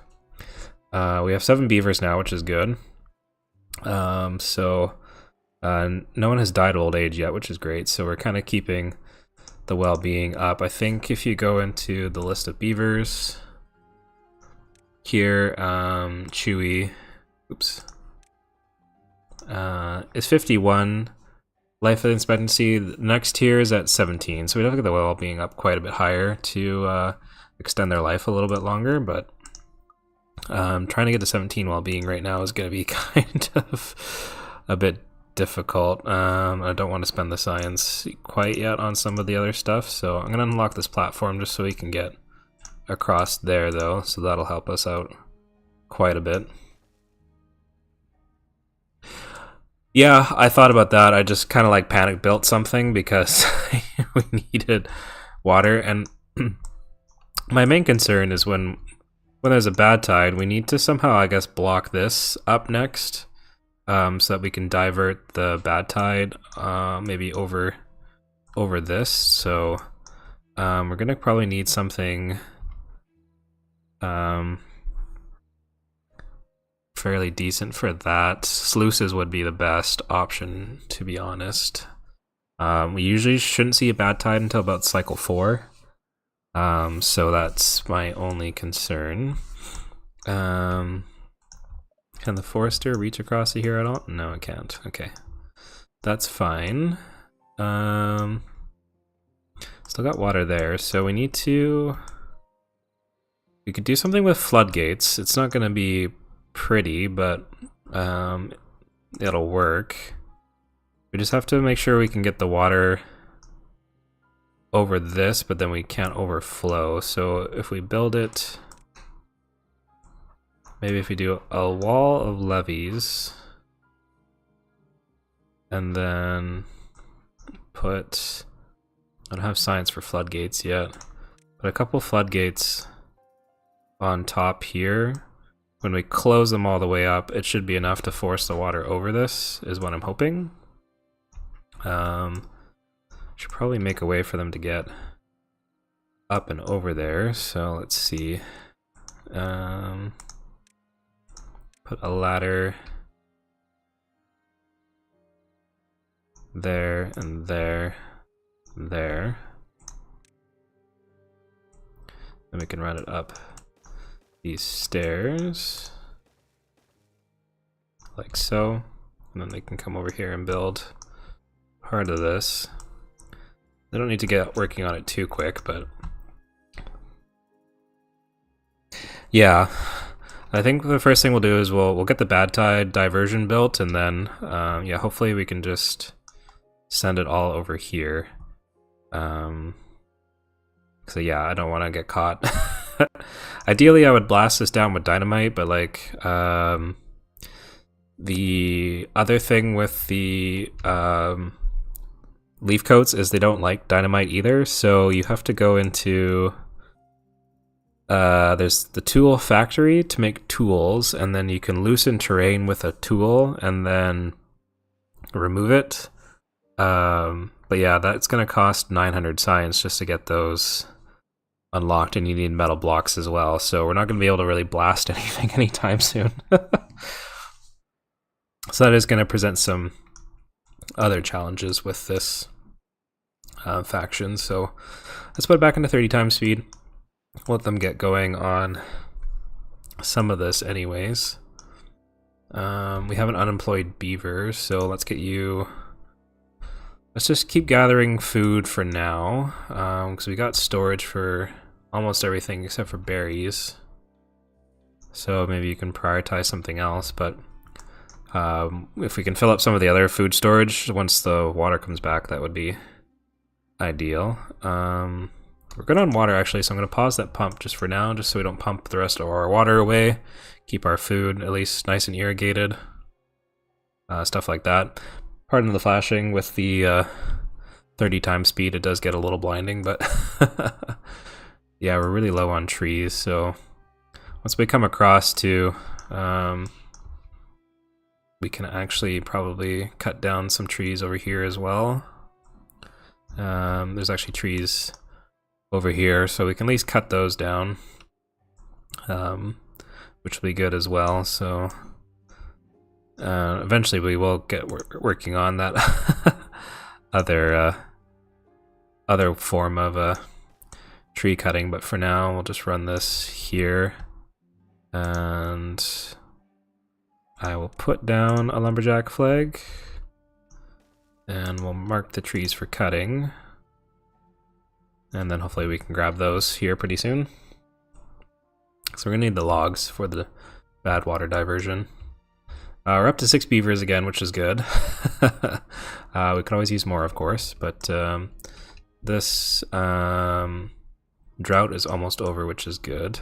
We have 7 beavers now, which is good. So no one has died of old age yet, which is great. So we're kind of keeping the well-being up. I think if you go into the list of beavers here, Chewy, is 51. Life expectancy, the next tier is at 17. So we'd have to get the well-being up quite a bit higher to extend their life a little bit longer, but trying to get to 17 well-being right now is going to be kind of a bit difficult. I don't want to spend the science quite yet on some of the other stuff, so I'm going to unlock this platform just so we can get across there though, so that'll help us out quite a bit. Yeah, I thought about that. I just kind of like panic built something because we needed water, and my main concern is when there's a bad tide, we need to somehow, I guess, block this up next. So that we can divert the bad tide maybe over this. So we're gonna probably need something fairly decent for that. Sluices would be the best option, to be honest. We usually shouldn't see a bad tide until about cycle 4. So that's my only concern. Can the forester reach across here at all? No, it can't. Okay. That's fine. Still got water there, so we need to... We could do something with floodgates. It's not going to be pretty, but it'll work. We just have to make sure we can get the water over this, but then we can't overflow. So if we build it, maybe if we do a wall of levees, and then put, I don't have science for floodgates yet, but a couple floodgates on top here. When we close them all the way up, it should be enough to force the water over this, is what I'm hoping. Should probably make a way for them to get up and over there. So let's see. Put a ladder there and there, and there. Then we can run it up these stairs like so, and then they can come over here and build part of this. They don't need to get working on it too quick, but yeah, I think the first thing we'll do is we'll get the bad tide diversion built, and then yeah, hopefully we can just send it all over here. So yeah, I don't want to get caught. Ideally, I would blast this down with dynamite, but like the other thing with the leaf coats is they don't like dynamite either, so you have to go into there's the tool factory to make tools, and then you can loosen terrain with a tool and then remove it. But yeah, that's gonna cost 900 science just to get those unlocked, and you need metal blocks as well, so we're not gonna be able to really blast anything anytime soon. So that is gonna present some other challenges with this faction, so let's put it back into 30 times speed. Let them get going on some of this anyways. We have an unemployed beaver, so let's get you, let's just keep gathering food for now, because we got storage for almost everything except for berries, so maybe you can prioritize something else. But if we can fill up some of the other food storage once the water comes back, that would be ideal. We're good on water actually, so I'm going to pause that pump just for now, just so we don't pump the rest of our water away. Keep our food at least nice and irrigated. Stuff like that. Pardon the flashing with the 30 times speed, it does get a little blinding, but yeah, we're really low on trees, so once we come across to we can actually probably cut down some trees over here as well. There's actually trees over here, so we can at least cut those down, which will be good as well. So eventually we will get working on that other form of tree cutting, but for now we'll just run this here, and I will put down a lumberjack flag, and we'll mark the trees for cutting. And then hopefully we can grab those here pretty soon. So we're gonna need the logs for the bad water diversion. We're up to 6 beavers again, which is good. We could always use more, of course, but this drought is almost over, which is good.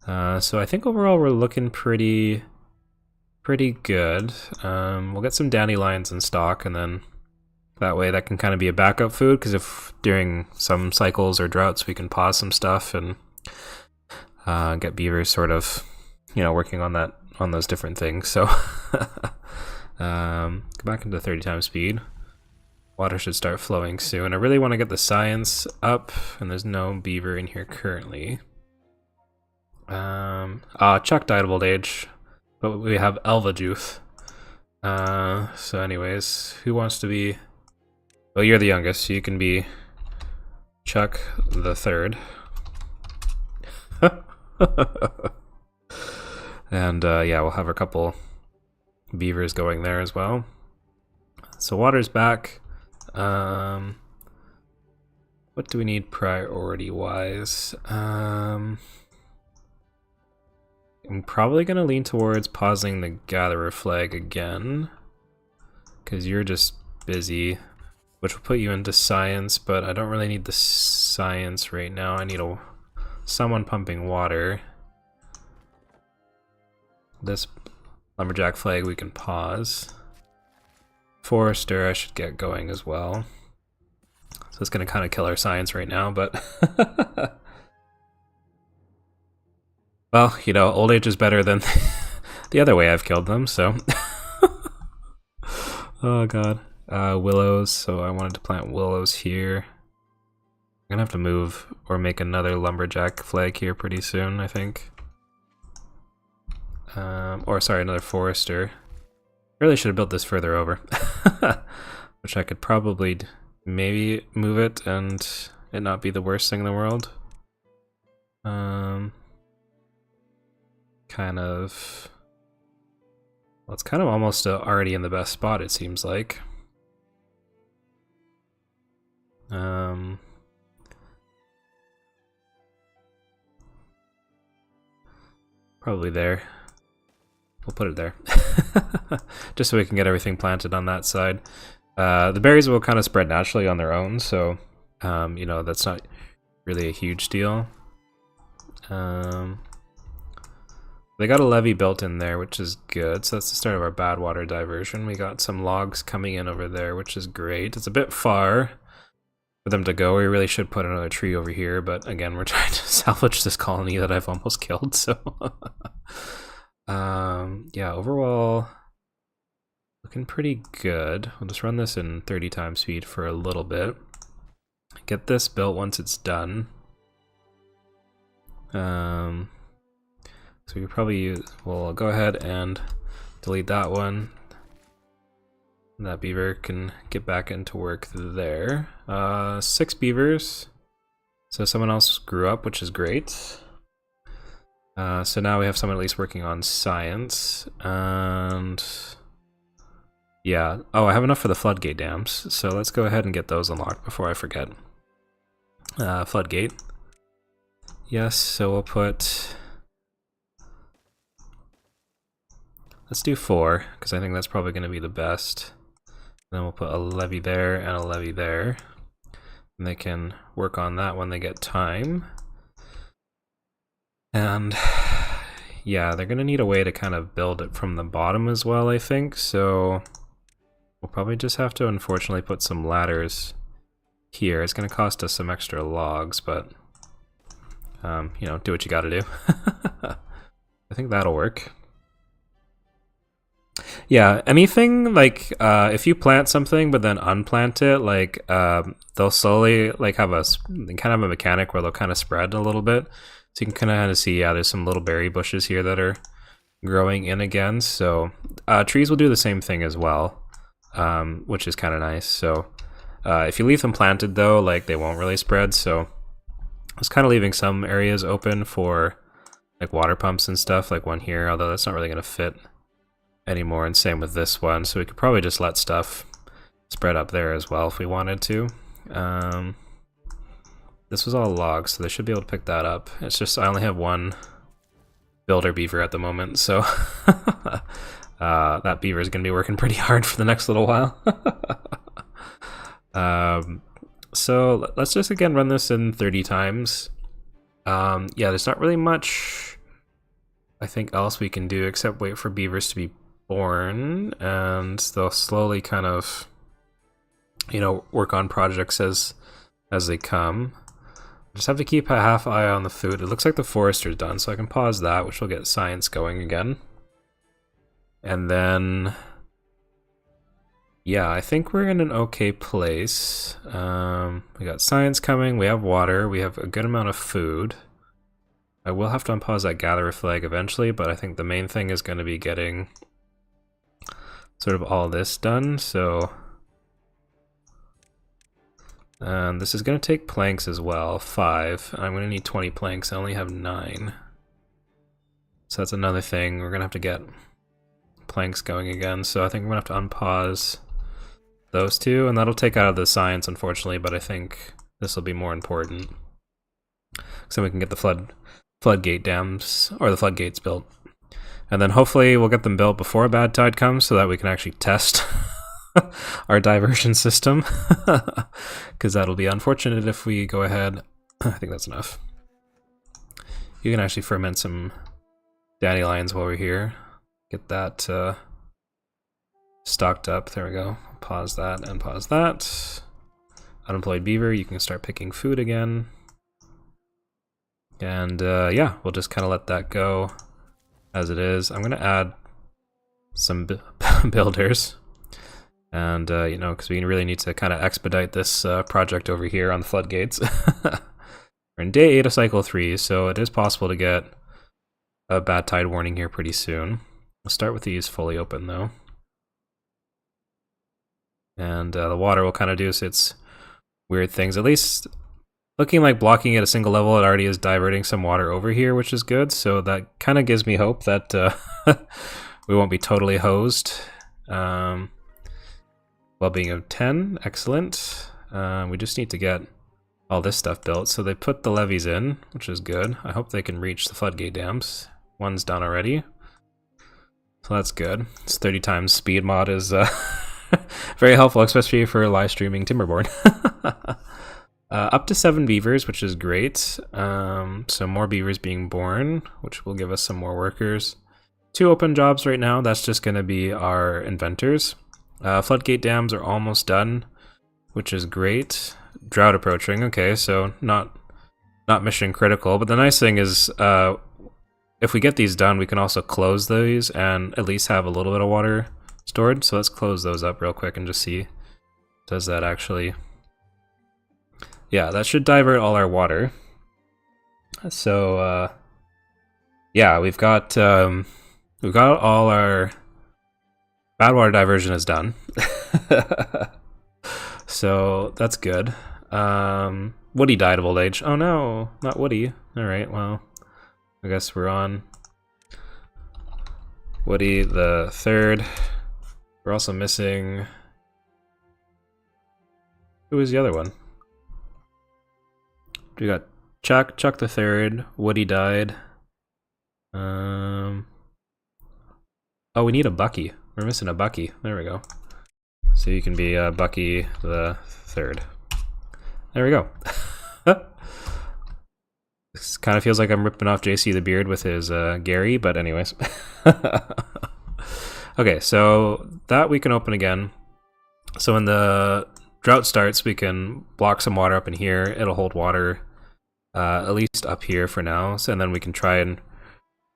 So I think overall we're looking pretty good. We'll get some dandelions in stock, and then that way that can kind of be a backup food, because if during some cycles or droughts we can pause some stuff and get beavers sort of, you know, working on that, on those different things. So go back into 30 times speed. Water should start flowing soon. I really want to get the science up, and there's no beaver in here currently. Chuck died of old age, but we have Elva Juice. So anyways, who wants to be... Well, you're the youngest, so you can be Chuck the Third. And yeah, we'll have a couple beavers going there as well. So water's back. What do we need priority-wise? I'm probably going to lean towards pausing the Gatherer flag again, because you're just busy, which will put you into science, but I don't really need the science right now. I need someone pumping water. This lumberjack flag we can pause. Forester I should get going as well. So it's going to kind of kill our science right now, but well, you know, old age is better than the other way I've killed them, so. Oh god. Willows, so I wanted to plant willows here. I'm gonna have to move or make another lumberjack flag here pretty soon, I think. Or sorry, another forester. Really should have built this further over. Which I could probably maybe move it and it not be the worst thing in the world. Kind of... Well, it's kind of almost already in the best spot, it seems like. Probably there. We'll put it there. Just so we can get everything planted on that side. The berries will kind of spread naturally on their own, so you know, that's not really a huge deal. They got a levee built in there, which is good. So that's the start of our bad water diversion. We got some logs coming in over there, which is great. It's a bit far for them to go. We really should put another tree over here, but again, we're trying to salvage this colony that I've almost killed, so... yeah, overall, looking pretty good. We'll just run this in 30 times speed for a little bit. Get this built once it's done. So we could probably use, we'll go ahead and delete that one. That beaver can get back into work there. 6 beavers. So someone else grew up, which is great. So now we have someone at least working on science. And yeah, oh, I have enough for the floodgate dams. So let's go ahead and get those unlocked before I forget. Floodgate. Yes, so we'll put... Let's do 4, because I think that's probably going to be the best. Then we'll put a levee there and a levee there. And they can work on that when they get time. And yeah, they're going to need a way to kind of build it from the bottom as well, I think. So we'll probably just have to unfortunately put some ladders here. It's going to cost us some extra logs, but you know, do what you got to do. I think that'll work. Yeah, anything like if you plant something but then unplant it, like they'll slowly like have a kind of a mechanic where they'll kind of spread a little bit. So you can kind of see, yeah, there's some little berry bushes here that are growing in again. So trees will do the same thing as well, which is kind of nice. So if you leave them planted though, like they won't really spread. So I was kind of leaving some areas open for like water pumps and stuff, like one here, although that's not really going to fit anymore, and same with this one. So we could probably just let stuff spread up there as well if we wanted to. This was all logs, so they should be able to pick that up. It's just I only have one builder beaver at the moment, so that beaver is going to be working pretty hard for the next little while. So let's just again run this in 30 times. Yeah, there's not really much I think else we can do except wait for beavers to be born, and they'll slowly kind of, you know, work on projects as they come. Just have to keep a half eye on the food. It looks like the forester's done, so I can pause that, which will get science going again. And then yeah, I think we're in an okay place. We got science coming, we have water, we have a good amount of food. I will have to unpause that gatherer flag eventually, but I think the main thing is going to be getting sort of all this done. So this is going to take planks as well, 5. I'm going to need 20 planks, I only have 9. So that's another thing, we're going to have to get planks going again. So I think we're going to have to unpause those two, and that'll take out of the science unfortunately, but I think this will be more important. So we can get the floodgate dams, or the floodgates built. And then hopefully we'll get them built before a bad tide comes so that we can actually test our diversion system, because that'll be unfortunate if we go ahead. I think that's enough. You can actually ferment some dandelions while we're here. Get that stocked up. There we go. Pause that and pause that. Unemployed beaver, you can start picking food again. And yeah, we'll just kind of let that go as it is. I'm going to add some builders. And, you know, because we really need to kind of expedite this project over here on the floodgates. We're in day 8 of cycle 3, so it is possible to get a bad tide warning here pretty soon. We'll start with these fully open, though. And the water will kind of do its weird things. At least looking like blocking at a single level, it already is diverting some water over here, which is good. So that kind of gives me hope that we won't be totally hosed. Well-being of 10, excellent. We just need to get all this stuff built. So they put the levees in, which is good. I hope they can reach the floodgate dams. One's done already. So that's good. This 30 times speed mod is very helpful, especially for live streaming Timberborn. Up to 7 beavers, which is great. So more beavers being born, which will give us some more workers. 2 open jobs right now. That's just going to be our inventors. Floodgate dams are almost done, which is great. Drought approaching. Okay, so not mission critical. But the nice thing is, if we get these done, we can also close these and at least have a little bit of water stored. So let's close those up real quick and just see, does that actually... Yeah, that should divert all our water. So yeah, we've got all our bad water diversion is done. So that's good. Woody died of old age. Oh no, not Woody. Alright, well, I guess we're on Woody the 3rd. We're also missing... Who was the other one? We got Chuck the 3rd, Woody died. Oh, we need a Bucky. We're missing a Bucky. There we go. So you can be Bucky the 3rd. There we go. This kind of feels like I'm ripping off JC the Beard with his Gary, but anyways. Okay, so that we can open again. So when the drought starts, we can block some water up in here. It'll hold water at least up here for now. So, and then we can try and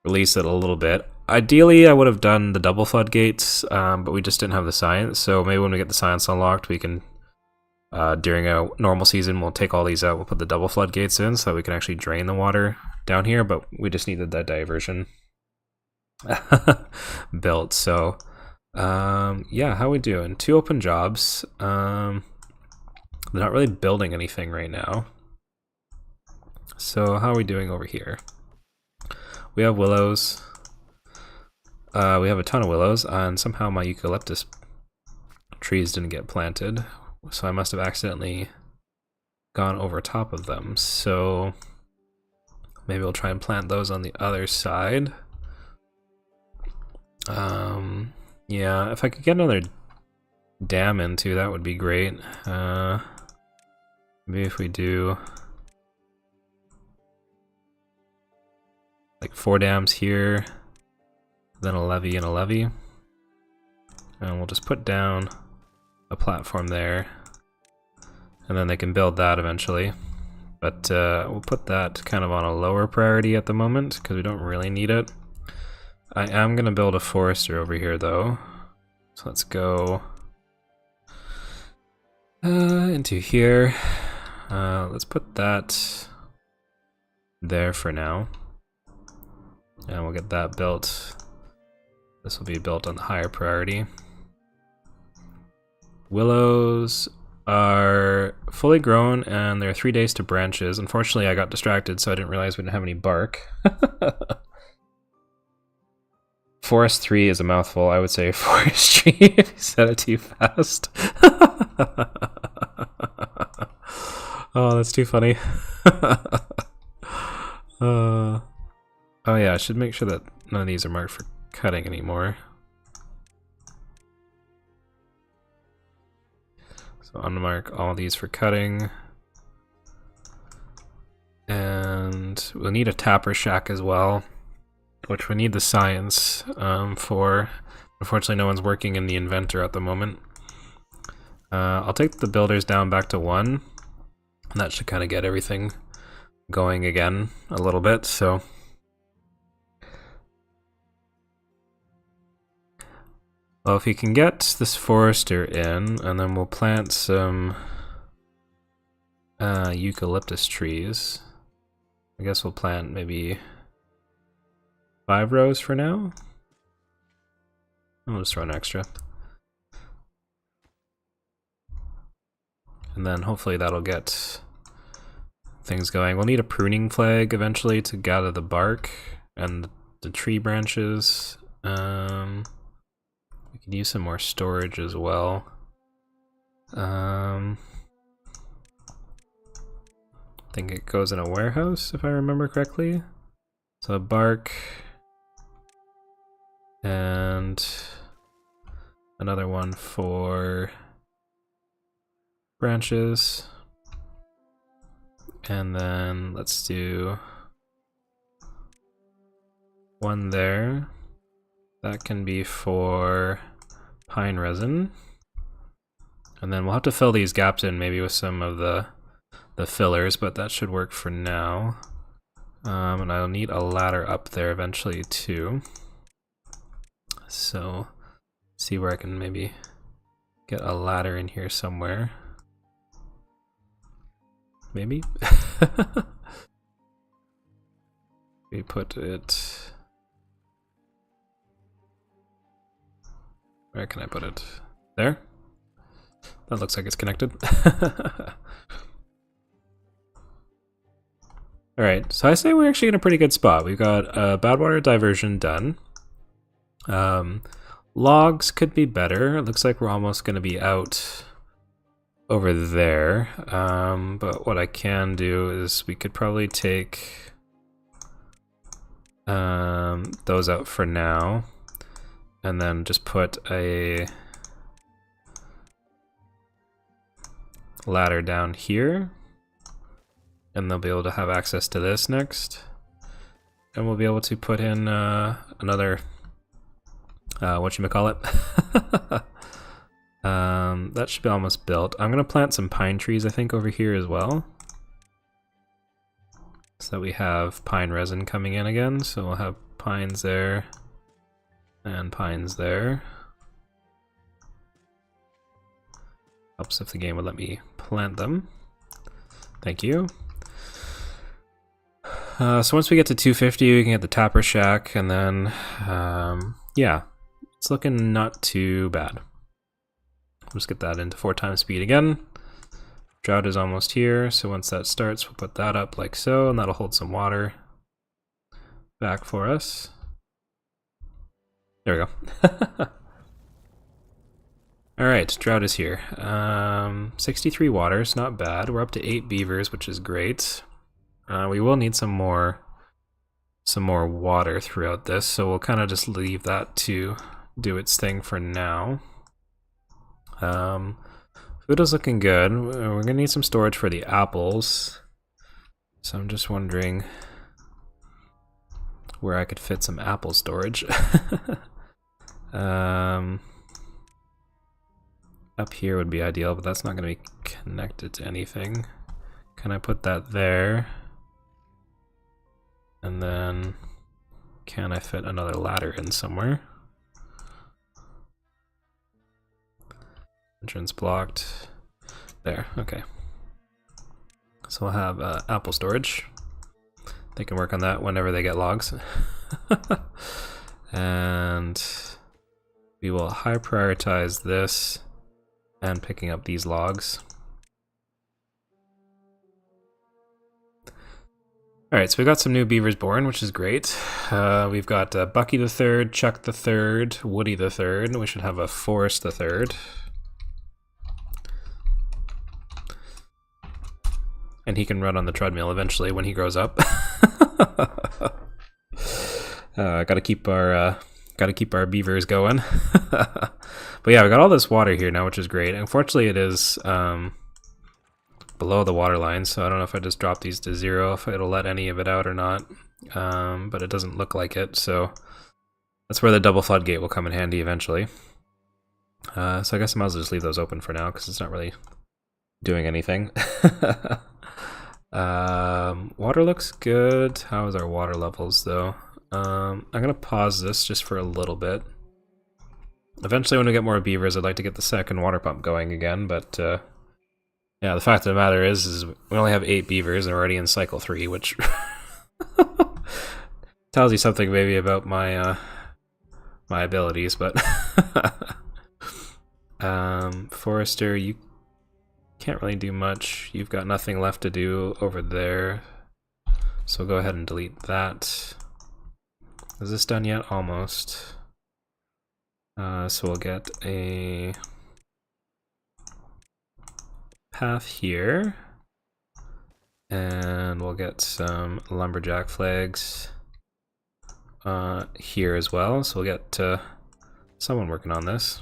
release it a little bit. Ideally, I would have done the double floodgates, but we just didn't have the science. So maybe when we get the science unlocked, we can, during a normal season, we'll take all these out. We'll put the double floodgates in so that we can actually drain the water down here, but we just needed that diversion built. So, yeah, how we doing? 2 open jobs. They're not really building anything right now. So how are we doing over here? We have willows. We have a ton of willows, and somehow my eucalyptus trees didn't get planted, so I must have accidentally gone over top of them. So maybe we'll try and plant those on the other side. Yeah, if I could get another dam into, that would be great. Maybe if we do like 4 dams here, then a levee and a levee. And we'll just put down a platform there. And then they can build that eventually. But we'll put that kind of on a lower priority at the moment, because we don't really need it. I am going to build a forester over here though. So let's go into here. Let's put that there for now. And we'll get that built. This will be built on the higher priority. Willows are fully grown and they're 3 days to branches. Unfortunately, I got distracted, so I didn't realize we didn't have any bark. Forest 3 is a mouthful. I would say forestry if you said it too fast. Oh, that's too funny. Oh yeah, I should make sure that none of these are marked for cutting anymore. So unmark all these for cutting. And we'll need a tapper shack as well, which we need the science for. Unfortunately, no one's working in the inventor at the moment. I'll take the builders down back to 1, and that should kind of get everything going again a little bit. So well, if you can get this forester in, and then we'll plant some eucalyptus trees. I guess we'll plant maybe 5 rows for now. I'll just run extra. And then hopefully that'll get things going. We'll need a pruning flag eventually to gather the bark and the tree branches. We can use some more storage as well. I think it goes in a warehouse if I remember correctly. So bark and another one for branches, and then let's do one there. That can be for pine resin, and then we'll have to fill these gaps in maybe with some of the fillers, but that should work for now. And I'll need a ladder up there eventually too. So see where I can maybe get a ladder in here somewhere. Maybe? We put it... Where can I put it? There? That looks like it's connected. Alright, so I say we're actually in a pretty good spot. We've got bad water diversion done. Logs could be better. It looks like we're almost going to be out over there. But what I can do is we could probably take those out for now. And then just put a ladder down here. And they'll be able to have access to this next. And we'll be able to put in another, whatchamacallit. That should be almost built. I'm gonna plant some pine trees, I think, over here as well. So that we have pine resin coming in again. So we'll have pines there and pines there. Helps if the game would let me plant them. Thank you. So once we get to 250, we can get the tapper shack, and then, yeah, it's looking not too bad. Let's get that into 4 times speed again. Drought is almost here, so once that starts, we'll put that up like so, and that'll hold some water back for us. There we go. Alright, drought is here. 63 waters, not bad. We're up to 8 beavers, which is great. We will need some more water throughout this, so we'll kind of just leave that to do its thing for now. Food is looking good. We're gonna need some storage for the apples, so I'm just wondering where I could fit some apple storage. Up here would be ideal, but that's not gonna be connected to anything. Can I put that there? And then, can I fit another ladder in somewhere? Entrance blocked. There, okay. So we'll have apple storage. They can work on that whenever they get logs. And we will high prioritize this and picking up these logs. Alright, so we got some new beavers born, which is great. We've got Bucky the Third, Chuck the Third, Woody the Third. We should have a Forrest the Third. And he can run on the treadmill eventually when he grows up. Gotta keep got to keep our beavers going. But yeah, we got all this water here now, which is great. Unfortunately, it is below the water line, so I don't know if I just drop these to 0, if it'll let any of it out or not. But it doesn't look like it, so that's where the double floodgate will come in handy eventually. So I guess I might as well just leave those open for now, because it's not really doing anything. Water looks good. How is our water levels, though? I'm gonna pause this just for a little bit. Eventually, when we get more beavers, I'd like to get the second water pump going again, but yeah, the fact of the matter is we only have 8 beavers and we're already in cycle 3, which tells you something maybe about my my abilities, but Forester, you can't really do much. You've got nothing left to do over there, so go ahead and delete that. Is this done yet? Almost. So we'll get a path here, and we'll get some lumberjack flags here as well. So we'll get someone working on this,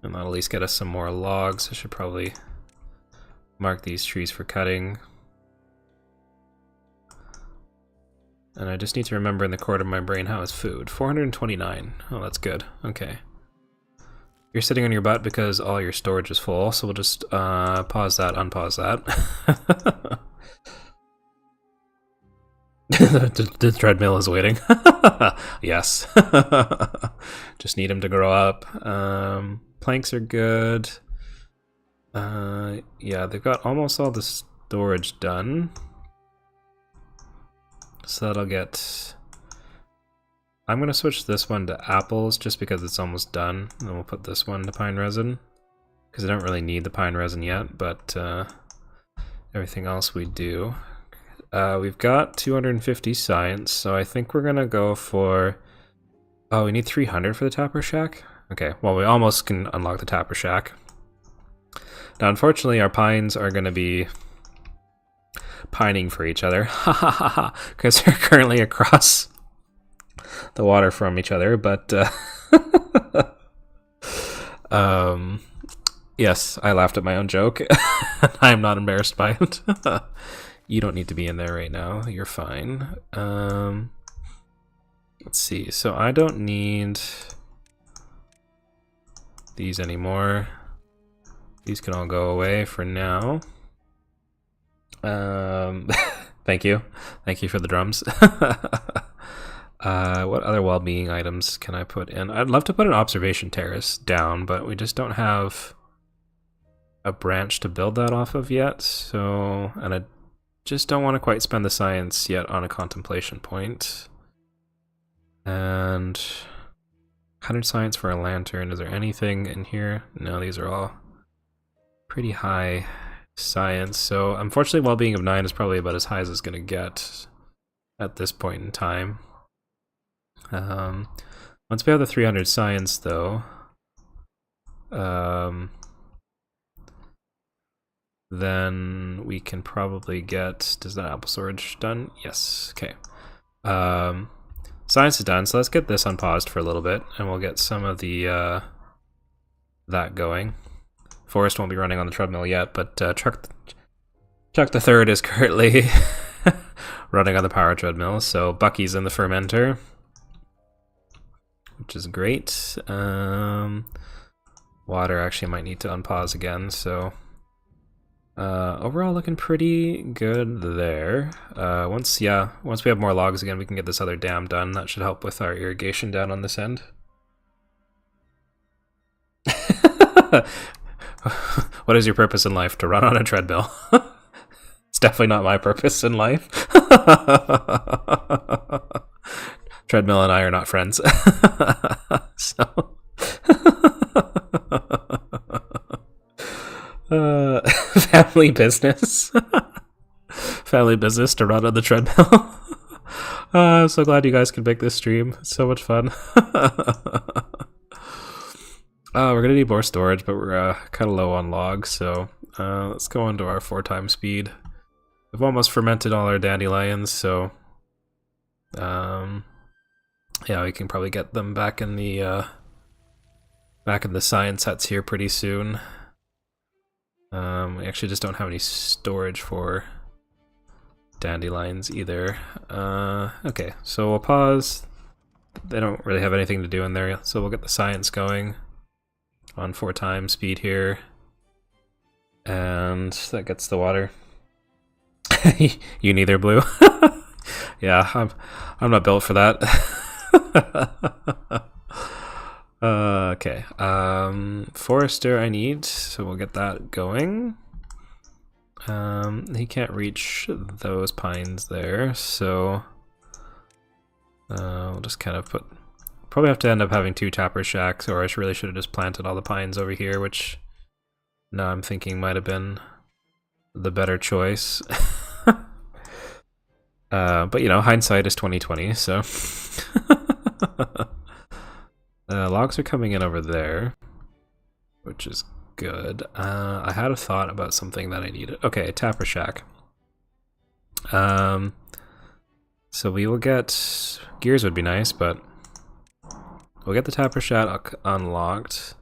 and that'll at least get us some more logs. I should probably mark these trees for cutting. And I just need to remember in the corner of my brain, how is food? 429. Oh, that's good. Okay. You're sitting on your butt because all your storage is full, so we'll just pause that, unpause that. The treadmill is waiting. Yes. Just need him to grow up. Planks are good. Yeah, they've got almost all the storage done. So that'll get... I'm going to switch this one to apples just because it's almost done. And we'll put this one to pine resin, because I don't really need the pine resin yet, but everything else we do. We've got 250 science, so I think we're going to go for... Oh, we need 300 for the Tapper Shack? Okay, well, we almost can unlock the Tapper Shack. Now, unfortunately, our pines are going to be pining for each other, because they're currently across the water from each other, but yes, I laughed at my own joke. I'm not embarrassed by it. You don't need to be in there right now, you're fine. Let's see, so I don't need these anymore. These can all go away for now. Thank you for the drums. What other well-being items can I put in? I'd love to put an observation terrace down, but we just don't have a branch to build that off of yet, so... And I just don't want to quite spend the science yet on a contemplation point. And... 100 science for a lantern. Is there anything in here? No, these are all pretty high science, so unfortunately well-being of 9 is probably about as high as it's going to get at this point in time. Once we have the 300 science, though, then we can probably get... Does that apple storage done? Yes. Okay. Science is done, so let's get this unpaused for a little bit, and we'll get some of the that going. Forest won't be running on the treadmill yet, but Chuck the Third is currently running on the power treadmill, so Bucky's in the fermenter, which is great. Water actually might need to unpause again, so overall looking pretty good there. Once we have more logs again, we can get this other dam done. That should help with our irrigation down on this end. What is your purpose in life? To run on a treadmill. It's definitely not my purpose in life. Treadmill and I are not friends. So family business. Family business to run on the treadmill. I'm so glad you guys could make this stream. It's so much fun. We're gonna need more storage, but we're kind of low on logs, so let's go into our 4x speed. We've almost fermented all our dandelions, so Yeah, we can probably get them back in the science huts here pretty soon. We actually just don't have any storage for dandelions either. Okay, so we'll pause. They don't really have anything to do in there, so we'll get the science going on 4x speed here. And that gets the water. You neither, Blue. Yeah, I'm not built for that. Okay, forester I need, so we'll get that going. He can't reach those pines there, so we'll just kind of probably have to end up having 2 tapper shacks, or I really should have just planted all the pines over here, which now I'm thinking might have been the better choice. But you know, hindsight is 2020, so logs are coming in over there, which is good. I had a thought about something that I needed. Okay, tapper shack. So we will get gears would be nice, but we'll get the tapper shack unlocked.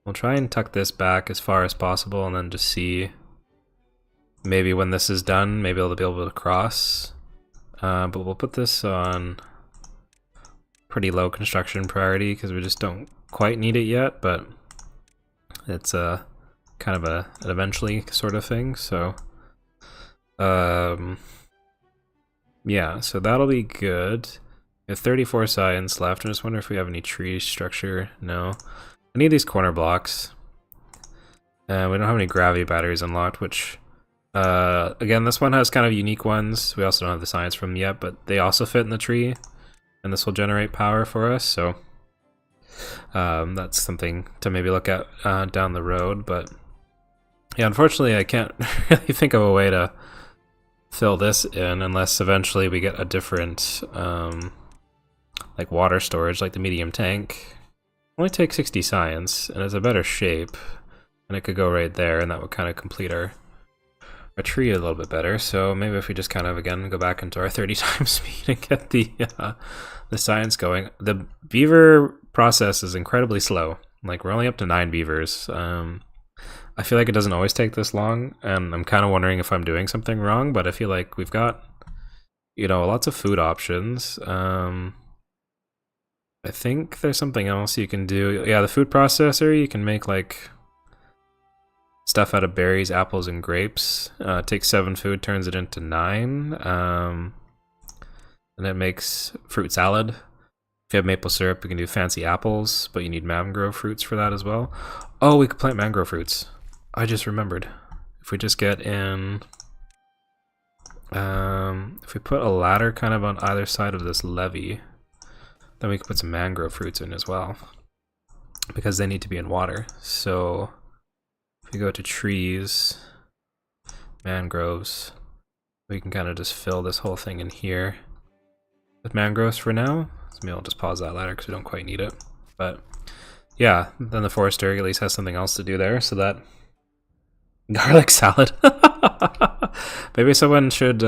We'll try and tuck this back as far as possible, and then just see maybe when this is done, maybe I'll be able to cross. But we'll put this on pretty low construction priority because we just don't quite need it yet, but it's a kind of an eventually sort of thing. So yeah, so that'll be good. We have 34 science left. I just wonder if we have any tree structure. No. I need these corner blocks. We don't have any gravity batteries unlocked, which again, this one has kind of unique ones. We also don't have the science from them yet, but they also fit in the tree, and this will generate power for us, so that's something to maybe look at down the road. But yeah, unfortunately I can't really think of a way to fill this in unless eventually we get a different like water storage, like the medium tank. Only take 60 science, and it's a better shape, and it could go right there, and that would kind of complete our tree a little bit better. So maybe if we just kind of again go back into our 30x speed and get the science going. The beaver process is incredibly slow. Like, we're only up to 9 beavers. I feel like it doesn't always take this long, and I'm kind of wondering if I'm doing something wrong, but I feel like we've got, you know, lots of food options. I think there's something else you can do. Yeah, the food processor, you can make like stuff out of berries, apples, and grapes. Takes 7 food, turns it into 9. And it makes fruit salad. If you have maple syrup, you can do fancy apples, but you need mangrove fruits for that as well. Oh, we could plant mangrove fruits. I just remembered. If we just get in... if we put a ladder kind of on either side of this levee, then we can put some mangrove fruits in as well, because they need to be in water. So if we go to trees, mangroves, we can kind of just fill this whole thing in here with mangroves for now. So maybe I'll just pause that ladder because we don't quite need it. But yeah, then the forester at least has something else to do there, so that garlic salad. Maybe someone should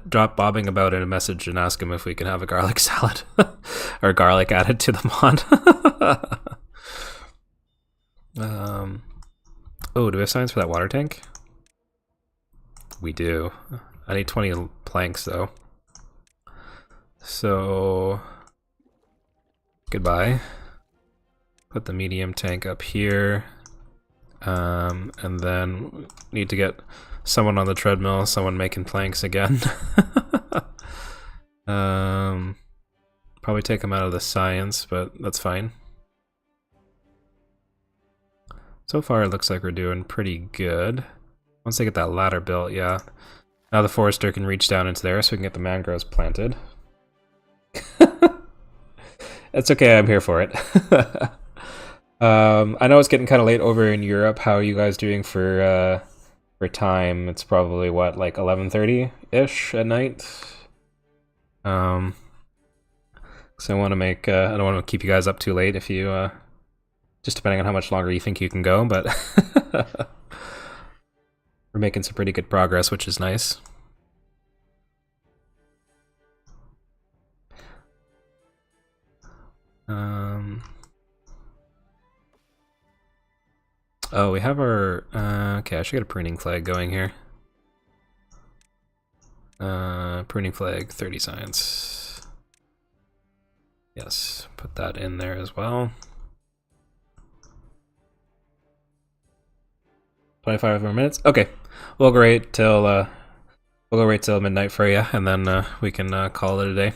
drop Bobbing about in a message and ask him if we can have a garlic salad or garlic added to the mod. Oh, do we have signs for that water tank? We do. I need 20 planks though. So goodbye. Put the medium tank up here. And then need to get someone on the treadmill, someone making planks again. Probably take them out of the science, but that's fine. So far it looks like we're doing pretty good. Once they get that ladder built, yeah. Now the forester can reach down into there so we can get the mangroves planted. It's okay, I'm here for it. I know it's getting kind of late over in Europe. How are you guys doing for time? It's probably what, like 11:30-ish at night. So I want to make I don't want to keep you guys up too late if you just depending on how much longer you think you can go, but we're making some pretty good progress, which is nice. Oh, we have our, okay, I should get a pruning flag going here. Pruning flag, 30 science. Yes, put that in there as well. 25 more minutes? Okay, we'll go right till midnight for you, and then we can call it a day.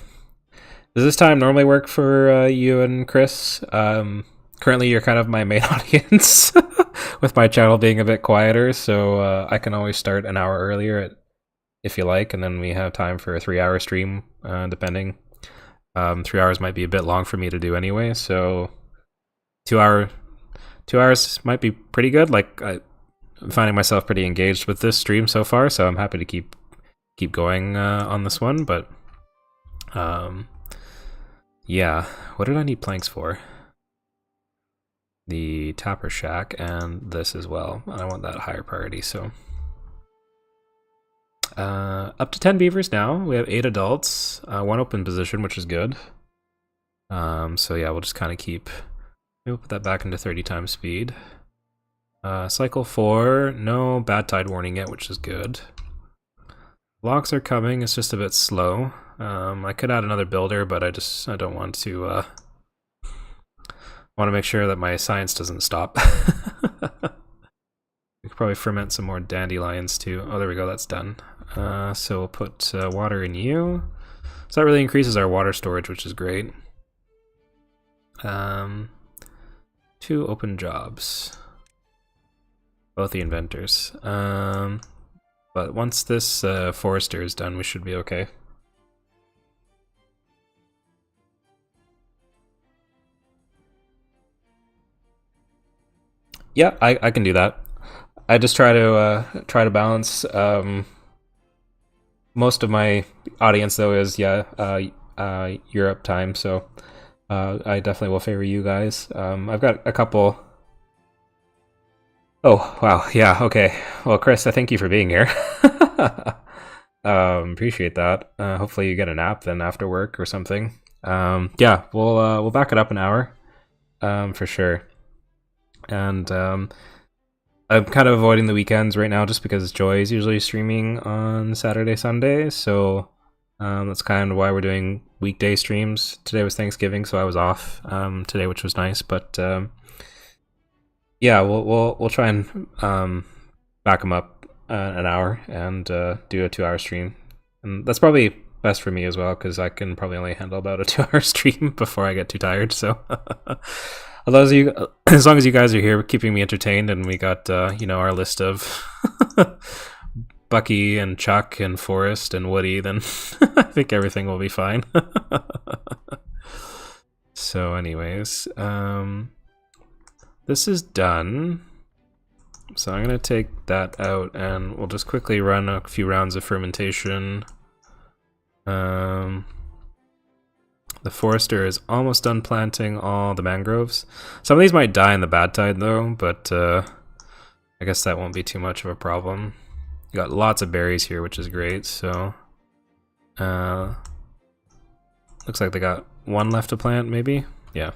Does this time normally work for you and Chris? Currently, you're kind of my main audience, with my channel being a bit quieter, so I can always start an hour earlier if you like, and then we have time for a 3-hour stream, depending. 3 hours might be a bit long for me to do anyway, so 2 hours might be pretty good. Like, I'm finding myself pretty engaged with this stream so far, so I'm happy to keep going on this one, but yeah, what did I need planks for? The Tapper Shack and this as well. I want that higher priority, so up to 10 beavers now. We have 8 adults, 1 open position, which is good. So yeah, we'll just kind of keep, maybe we'll put that back into 30 times speed. Cycle 4, no bad tide warning yet, which is good. Logs are coming, it's just a bit slow. I could add another builder, but I don't want to, want to make sure that my science doesn't stop. We could probably ferment some more dandelions too. Oh, there we go, that's done. So we'll put water in you. So that really increases our water storage, which is great. 2 open jobs. Both the inventors. But once this forester is done, we should be okay. Yeah, I can do that. I just try to balance. Most of my audience though is Europe time, so I definitely will favor you guys. I've got a couple. Oh wow, yeah, okay. Well, Chris, I thank you for being here. Appreciate that. Hopefully you get a nap then after work or something. Yeah, we'll back it up an hour, for sure. And I'm kind of avoiding the weekends right now just because Joy is usually streaming on Saturday, Sunday, so that's kind of why we're doing weekday streams. Today was Thanksgiving, so I was off today, which was nice. But yeah, we'll try and back them up an hour and do a 2-hour stream, and that's probably best for me as well because I can probably only handle about a 2-hour stream before I get too tired. So. As long as you guys are here keeping me entertained, and we got our list of Bucky and Chuck and Forrest and Woody, then I think everything will be fine. So anyways, this is done. So I'm going to take that out and we'll just quickly run a few rounds of fermentation. The forester is almost done planting all the mangroves. Some of these might die in the bad tide though, but I guess that won't be too much of a problem. You got lots of berries here, which is great, so looks like they got 1 left to plant, maybe? Yeah.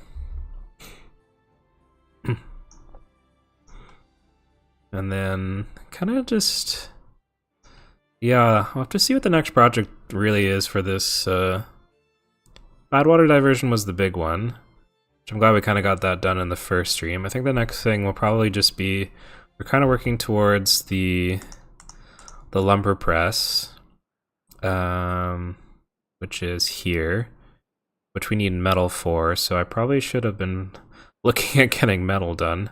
And then kind of just, yeah, I'll have to see what the next project really is for this. Bad water diversion was the big one, which I'm glad we kind of got that done in the first stream. I think the next thing will probably just be, we're kind of working towards the lumber press, which is here, which we need metal for, so I probably should have been looking at getting metal done.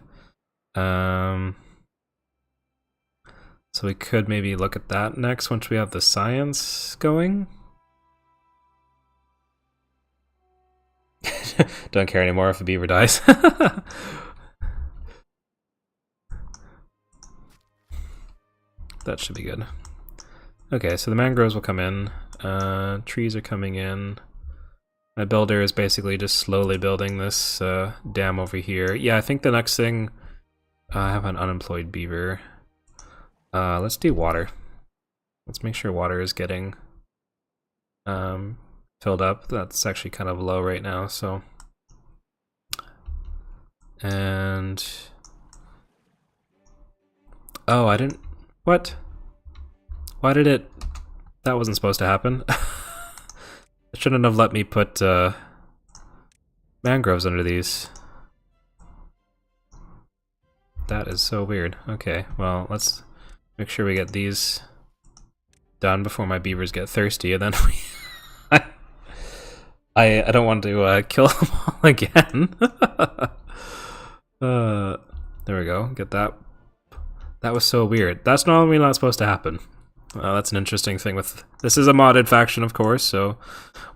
So we could maybe look at that next once we have the science going. Don't care anymore if a beaver dies. That should be good. Okay, so the mangroves will come in. Trees are coming in. My builder is basically just slowly building this dam over here. Yeah, I think the next thing, I have an unemployed beaver. Let's do water. Let's make sure water is getting filled up. That's actually kind of low right now, so And oh, I didn't. What? Why did it? That wasn't supposed to happen. It shouldn't have let me put mangroves under these. That is so weird. Okay, well, let's make sure we get these done before my beavers get thirsty, and then I don't want to kill them all again. There we go. Get that. That was so weird. That's normally not supposed to happen. That's an interesting thing with... This is a modded faction, of course, so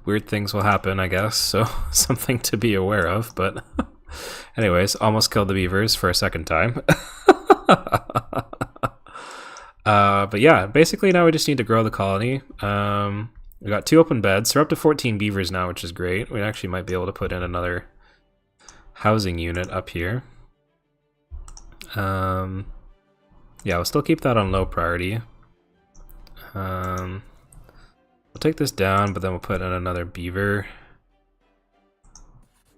weird things will happen, I guess. So something to be aware of, but... Anyways, almost killed the beavers for a second time. But yeah, basically now we just need to grow the colony. We got 2 open beds, so we're up to 14 beavers now, which is great. We actually might be able to put in another housing unit up here. Yeah, we'll still keep that on low priority. We'll take this down, but then we'll put in another beaver.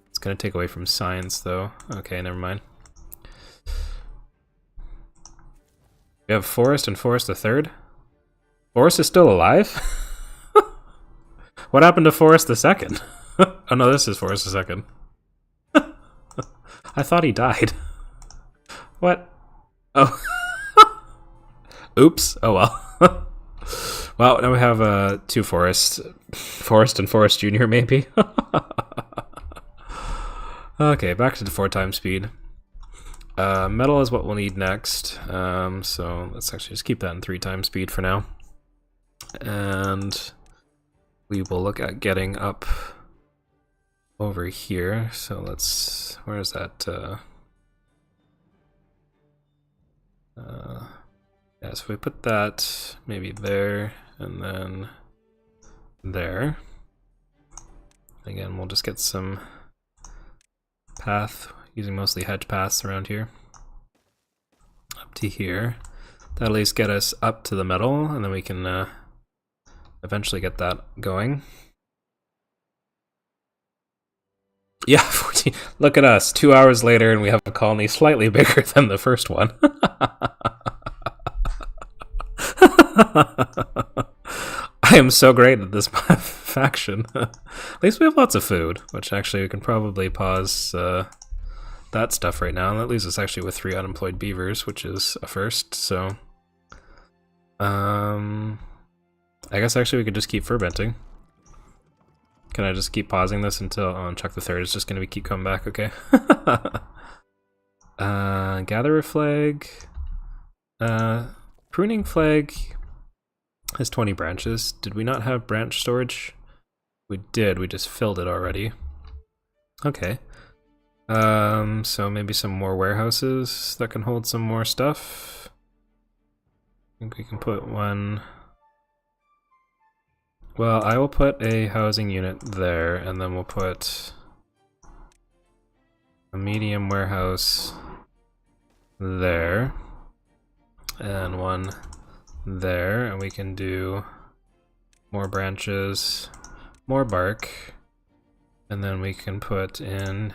It's gonna take away from science, though. Okay, never mind. We have Forest and Forest the Third. Forest is still alive? What happened to Forest the Second? Oh no, this is Forest the Second. I thought he died. What? Oh. Oops. Oh well. Well, now we have 2 forests. Forest and Forest Junior, maybe? Okay, back to the 4 times speed. Metal is what we'll need next. So let's actually just keep that in 3 times speed for now. And we will look at getting up over here. So let's... Where is that? Yeah, so we put that maybe there, and then there. Again, we'll just get some path, using mostly hedge paths around here. Up to here. That'll at least get us up to the metal, and then we can eventually get that going. Yeah, 14. Look at us, 2 hours later, and we have a colony slightly bigger than the first one. I am so great at this faction. At least we have lots of food, which actually we can probably pause that stuff right now. And that leaves us actually with 3 unemployed beavers, which is a first, so... I guess actually we could just keep fermenting. Can I just keep pausing this until... Oh, and Chuck the Third is just going to keep coming back, okay. Gatherer flag... Pruning flag has 20 branches. Did we not have branch storage? We did, we just filled it already. Okay. So maybe some more warehouses that can hold some more stuff. I think we can put one... Well, I will put a housing unit there, and then we'll put a medium warehouse there. And one there, and we can do more branches, more bark, and then we can put in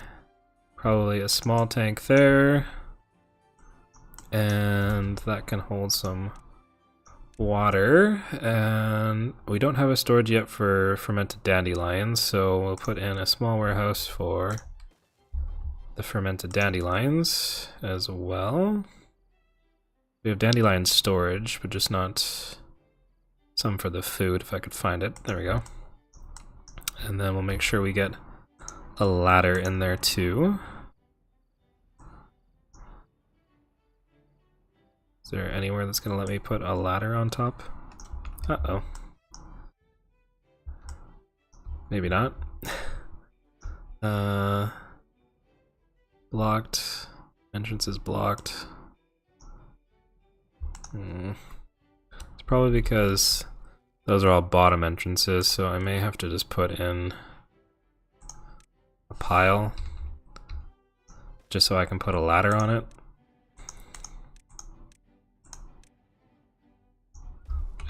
probably a small tank there, and that can hold some water. And we don't have a storage yet for fermented dandelions, so we'll put in a small warehouse for the fermented dandelions as well. We have dandelion storage, but just not some for the food, if I could find it. There we go. And then we'll make sure we get a ladder in there too. Is there anywhere that's gonna let me put a ladder on top? Uh-oh. Maybe not. Blocked. Entrance is blocked. It's probably because those are all bottom entrances, so I may have to just put in a pile just so I can put a ladder on it.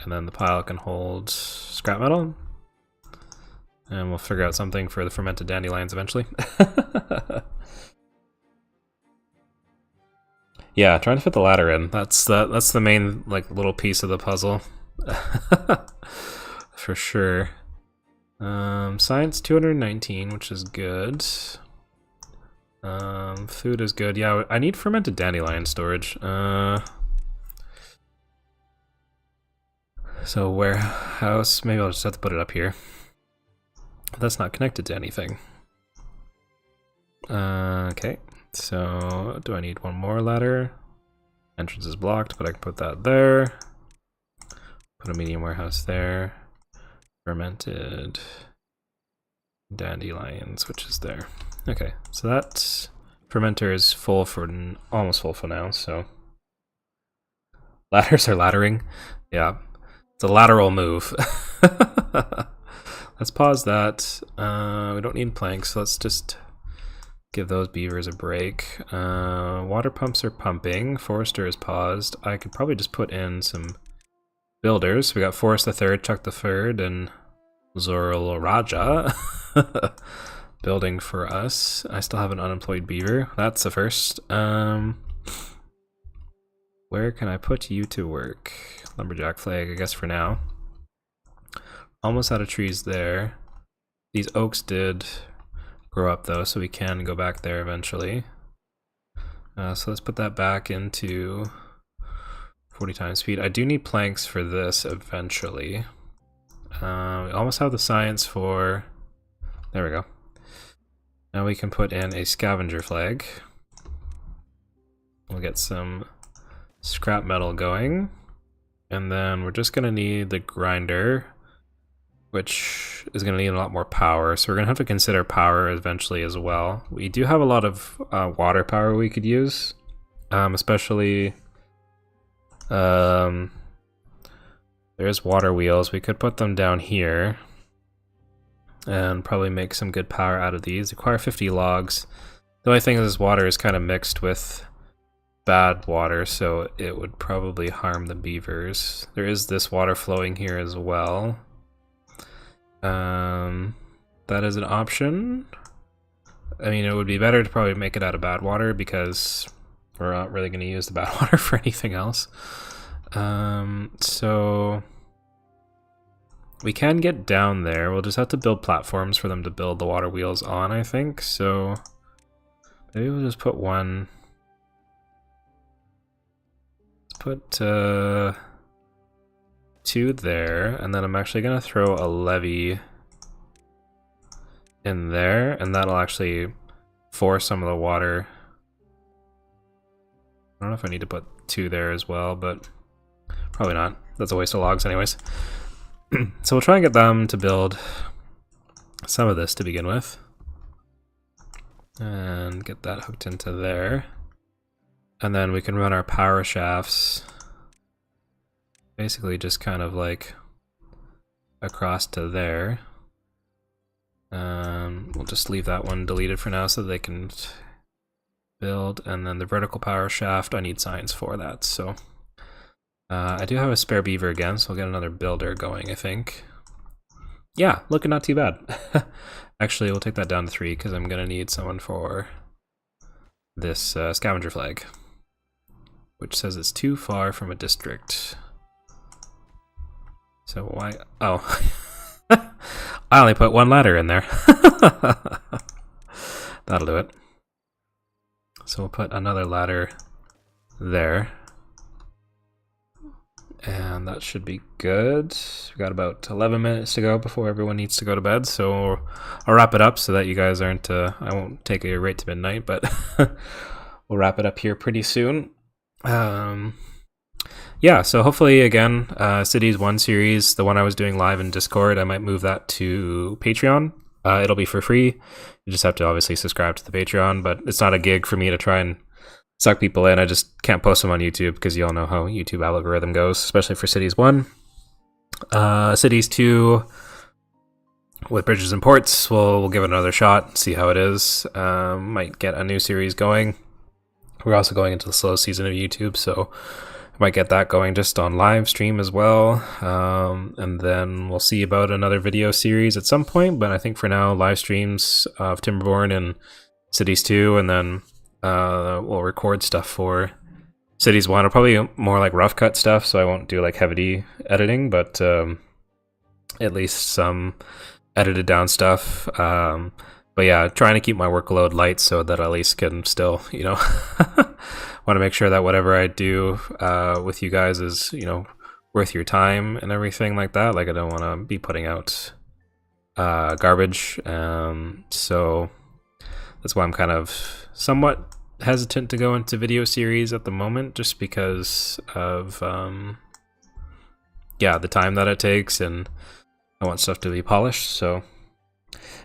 And then the pile can hold scrap metal. And we'll figure out something for the fermented dandelions eventually. Yeah, trying to fit the ladder in. That's the main like little piece of the puzzle. For sure. Science 219, which is good. Food is good. Yeah, I need fermented dandelion storage. So warehouse, maybe I'll just have to put it up here. That's not connected to anything. Okay, so do I need one more ladder? Entrance is blocked, but I can put that there. Put a medium warehouse there. Fermented dandelions, which is there. Okay, so that fermenter is full for almost full for now. So ladders are laddering. Yeah, it's a lateral move. Let's pause that. We don't need planks, so let's just give those beavers a break. Water pumps are pumping. Forester is paused. I could probably just put in some builders. We got Forrest the Third, Chuck the Third, and Zoral Raja building for us. I still have an unemployed beaver. That's the first. Where can I put you to work? Lumberjack flag, I guess, for now. Almost out of trees there. These oaks did grow up though, so we can go back there eventually. So let's put that back into 40 times speed. I do need planks for this eventually. We almost have the science for... There we go. Now we can put in a scavenger flag. We'll get some scrap metal going. And then we're just going to need the grinder, which is going to need a lot more power. So we're going to have to consider power eventually as well. We do have a lot of water power we could use, especially there's water wheels. We could put them down here and probably make some good power out of these. Require 50 logs. The only thing is this water is kind of mixed with bad water, so it would probably harm the beavers. There is this water flowing here as well. That is an option. I mean, it would be better to probably make it out of bad water because we're not really going to use the bad water for anything else. So we can get down there. We'll just have to build platforms for them to build the water wheels on, I think. So maybe we'll just put one. Let's put 2 there, and then I'm actually going to throw a levee in there, and that'll actually force some of the water. I don't know if I need to put 2 there as well, but probably not. That's a waste of logs anyways. So we'll try and get them to build some of this to begin with. And get that hooked into there. And then we can run our power shafts basically just kind of like across to there. We'll just leave that one deleted for now so they can build. And then the vertical power shaft, I need signs for that. So I do have a spare beaver again, so we'll get another builder going, I think. Yeah, looking not too bad. Actually, we'll take that down to 3 because I'm going to need someone for this scavenger flag, which says it's too far from a district. So why? Oh, I only put 1 ladder in there. That'll do it. So we'll put another ladder there. And that should be good. We got about 11 minutes to go before everyone needs to go to bed. So I'll wrap it up so that you guys aren't, I won't take you right to midnight, but we'll wrap it up here pretty soon. Yeah, so hopefully, again, Cities 1 series, the one I was doing live in Discord, I might move that to Patreon. It'll be for free. You just have to obviously subscribe to the Patreon, but it's not a gig for me to try and suck people in. I just can't post them on YouTube because you all know how YouTube algorithm goes, especially for Cities 1. Cities 2 with Bridges and Ports, we'll give it another shot, see how it is. Might get a new series going. We're also going into the slow season of YouTube, so I might get that going just on live stream as well. And then we'll see about another video series at some point, but I think for now, live streams of Timberborn and Cities 2, and then we'll record stuff for Cities 1 are probably more like rough cut stuff, so I won't do like heavy editing, but at least some edited down stuff. But yeah, trying to keep my workload light so that I at least can still, want to make sure that whatever I do with you guys is, worth your time and everything like that. Like I don't want to be putting out garbage. So that's why I'm kind of somewhat hesitant to go into video series at the moment, just because of the time that it takes, and I want stuff to be polished. So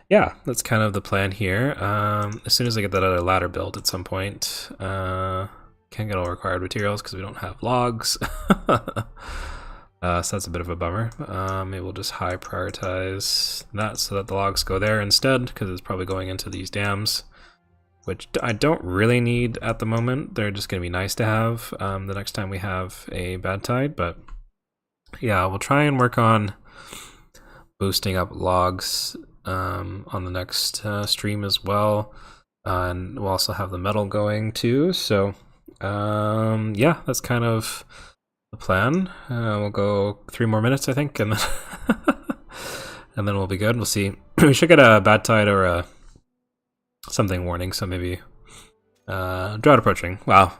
yeah, that's kind of the plan here. As soon as I get that other ladder built at some point, can't get all required materials because we don't have logs. So that's a bit of a bummer. Maybe we'll just high prioritize that so that the logs go there instead, because it's probably going into these dams, which I don't really need at the moment. They're just going to be nice to have the next time we have a bad tide. But yeah, we'll try and work on boosting up logs on the next stream as well. And we'll also have the metal going too. So yeah, that's kind of the plan. We'll go 3 more minutes, I think, and then and then we'll be good. We'll see. We should get a bad tide or a something warning, so maybe drought approaching. Wow,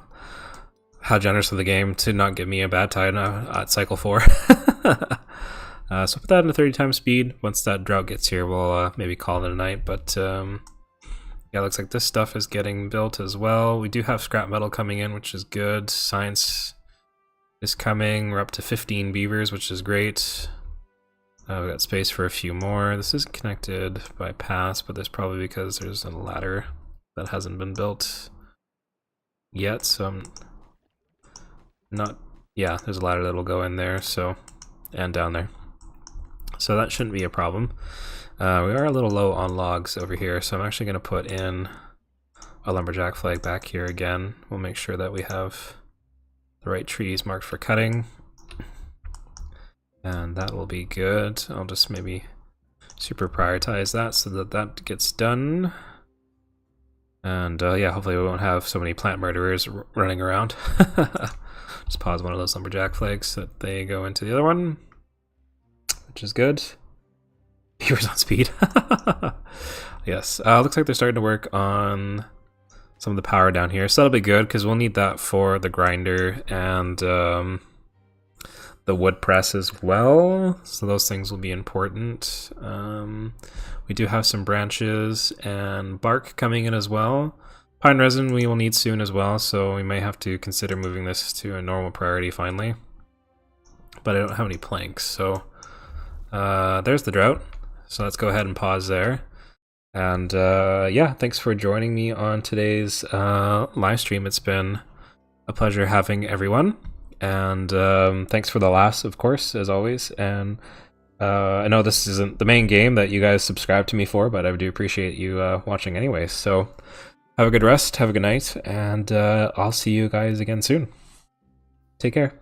how generous of the game to not give me a bad tide at cycle 4. So put that into 30 times speed. Once that drought gets here, we'll maybe call it a night. But yeah, looks like this stuff is getting built as well. We do have scrap metal coming in, which is good. Science is coming. We're up to 15 beavers, which is great. We've got space for a few more. This isn't connected by paths, but that's probably because there's a ladder that hasn't been built yet. So I'm not... Yeah, there's a ladder that'll go in there, so, and down there. So that shouldn't be a problem. We are a little low on logs over here, so I'm actually going to put in a lumberjack flag back here again. We'll make sure that we have the right trees marked for cutting, and that will be good. I'll just maybe super prioritize that so that that gets done. And yeah, hopefully we won't have so many plant murderers running around. Just pause one of those lumberjack flags so that they go into the other one, which is good. Viewers on speed. Yes, looks like they're starting to work on some of the power down here, so that'll be good because we'll need that for the grinder and the wood press as well. So those things will be important. We do have some branches and bark coming in as well. Pine resin we will need soon as well, so we may have to consider moving this to a normal priority finally. But I don't have any planks, so there's the drought. So let's go ahead and pause there. And yeah, thanks for joining me on today's live stream. It's been a pleasure having everyone. And thanks for the laughs, of course, as always. And I know this isn't the main game that you guys subscribe to me for, but I do appreciate you watching anyway. So have a good rest, have a good night, and I'll see you guys again soon. Take care.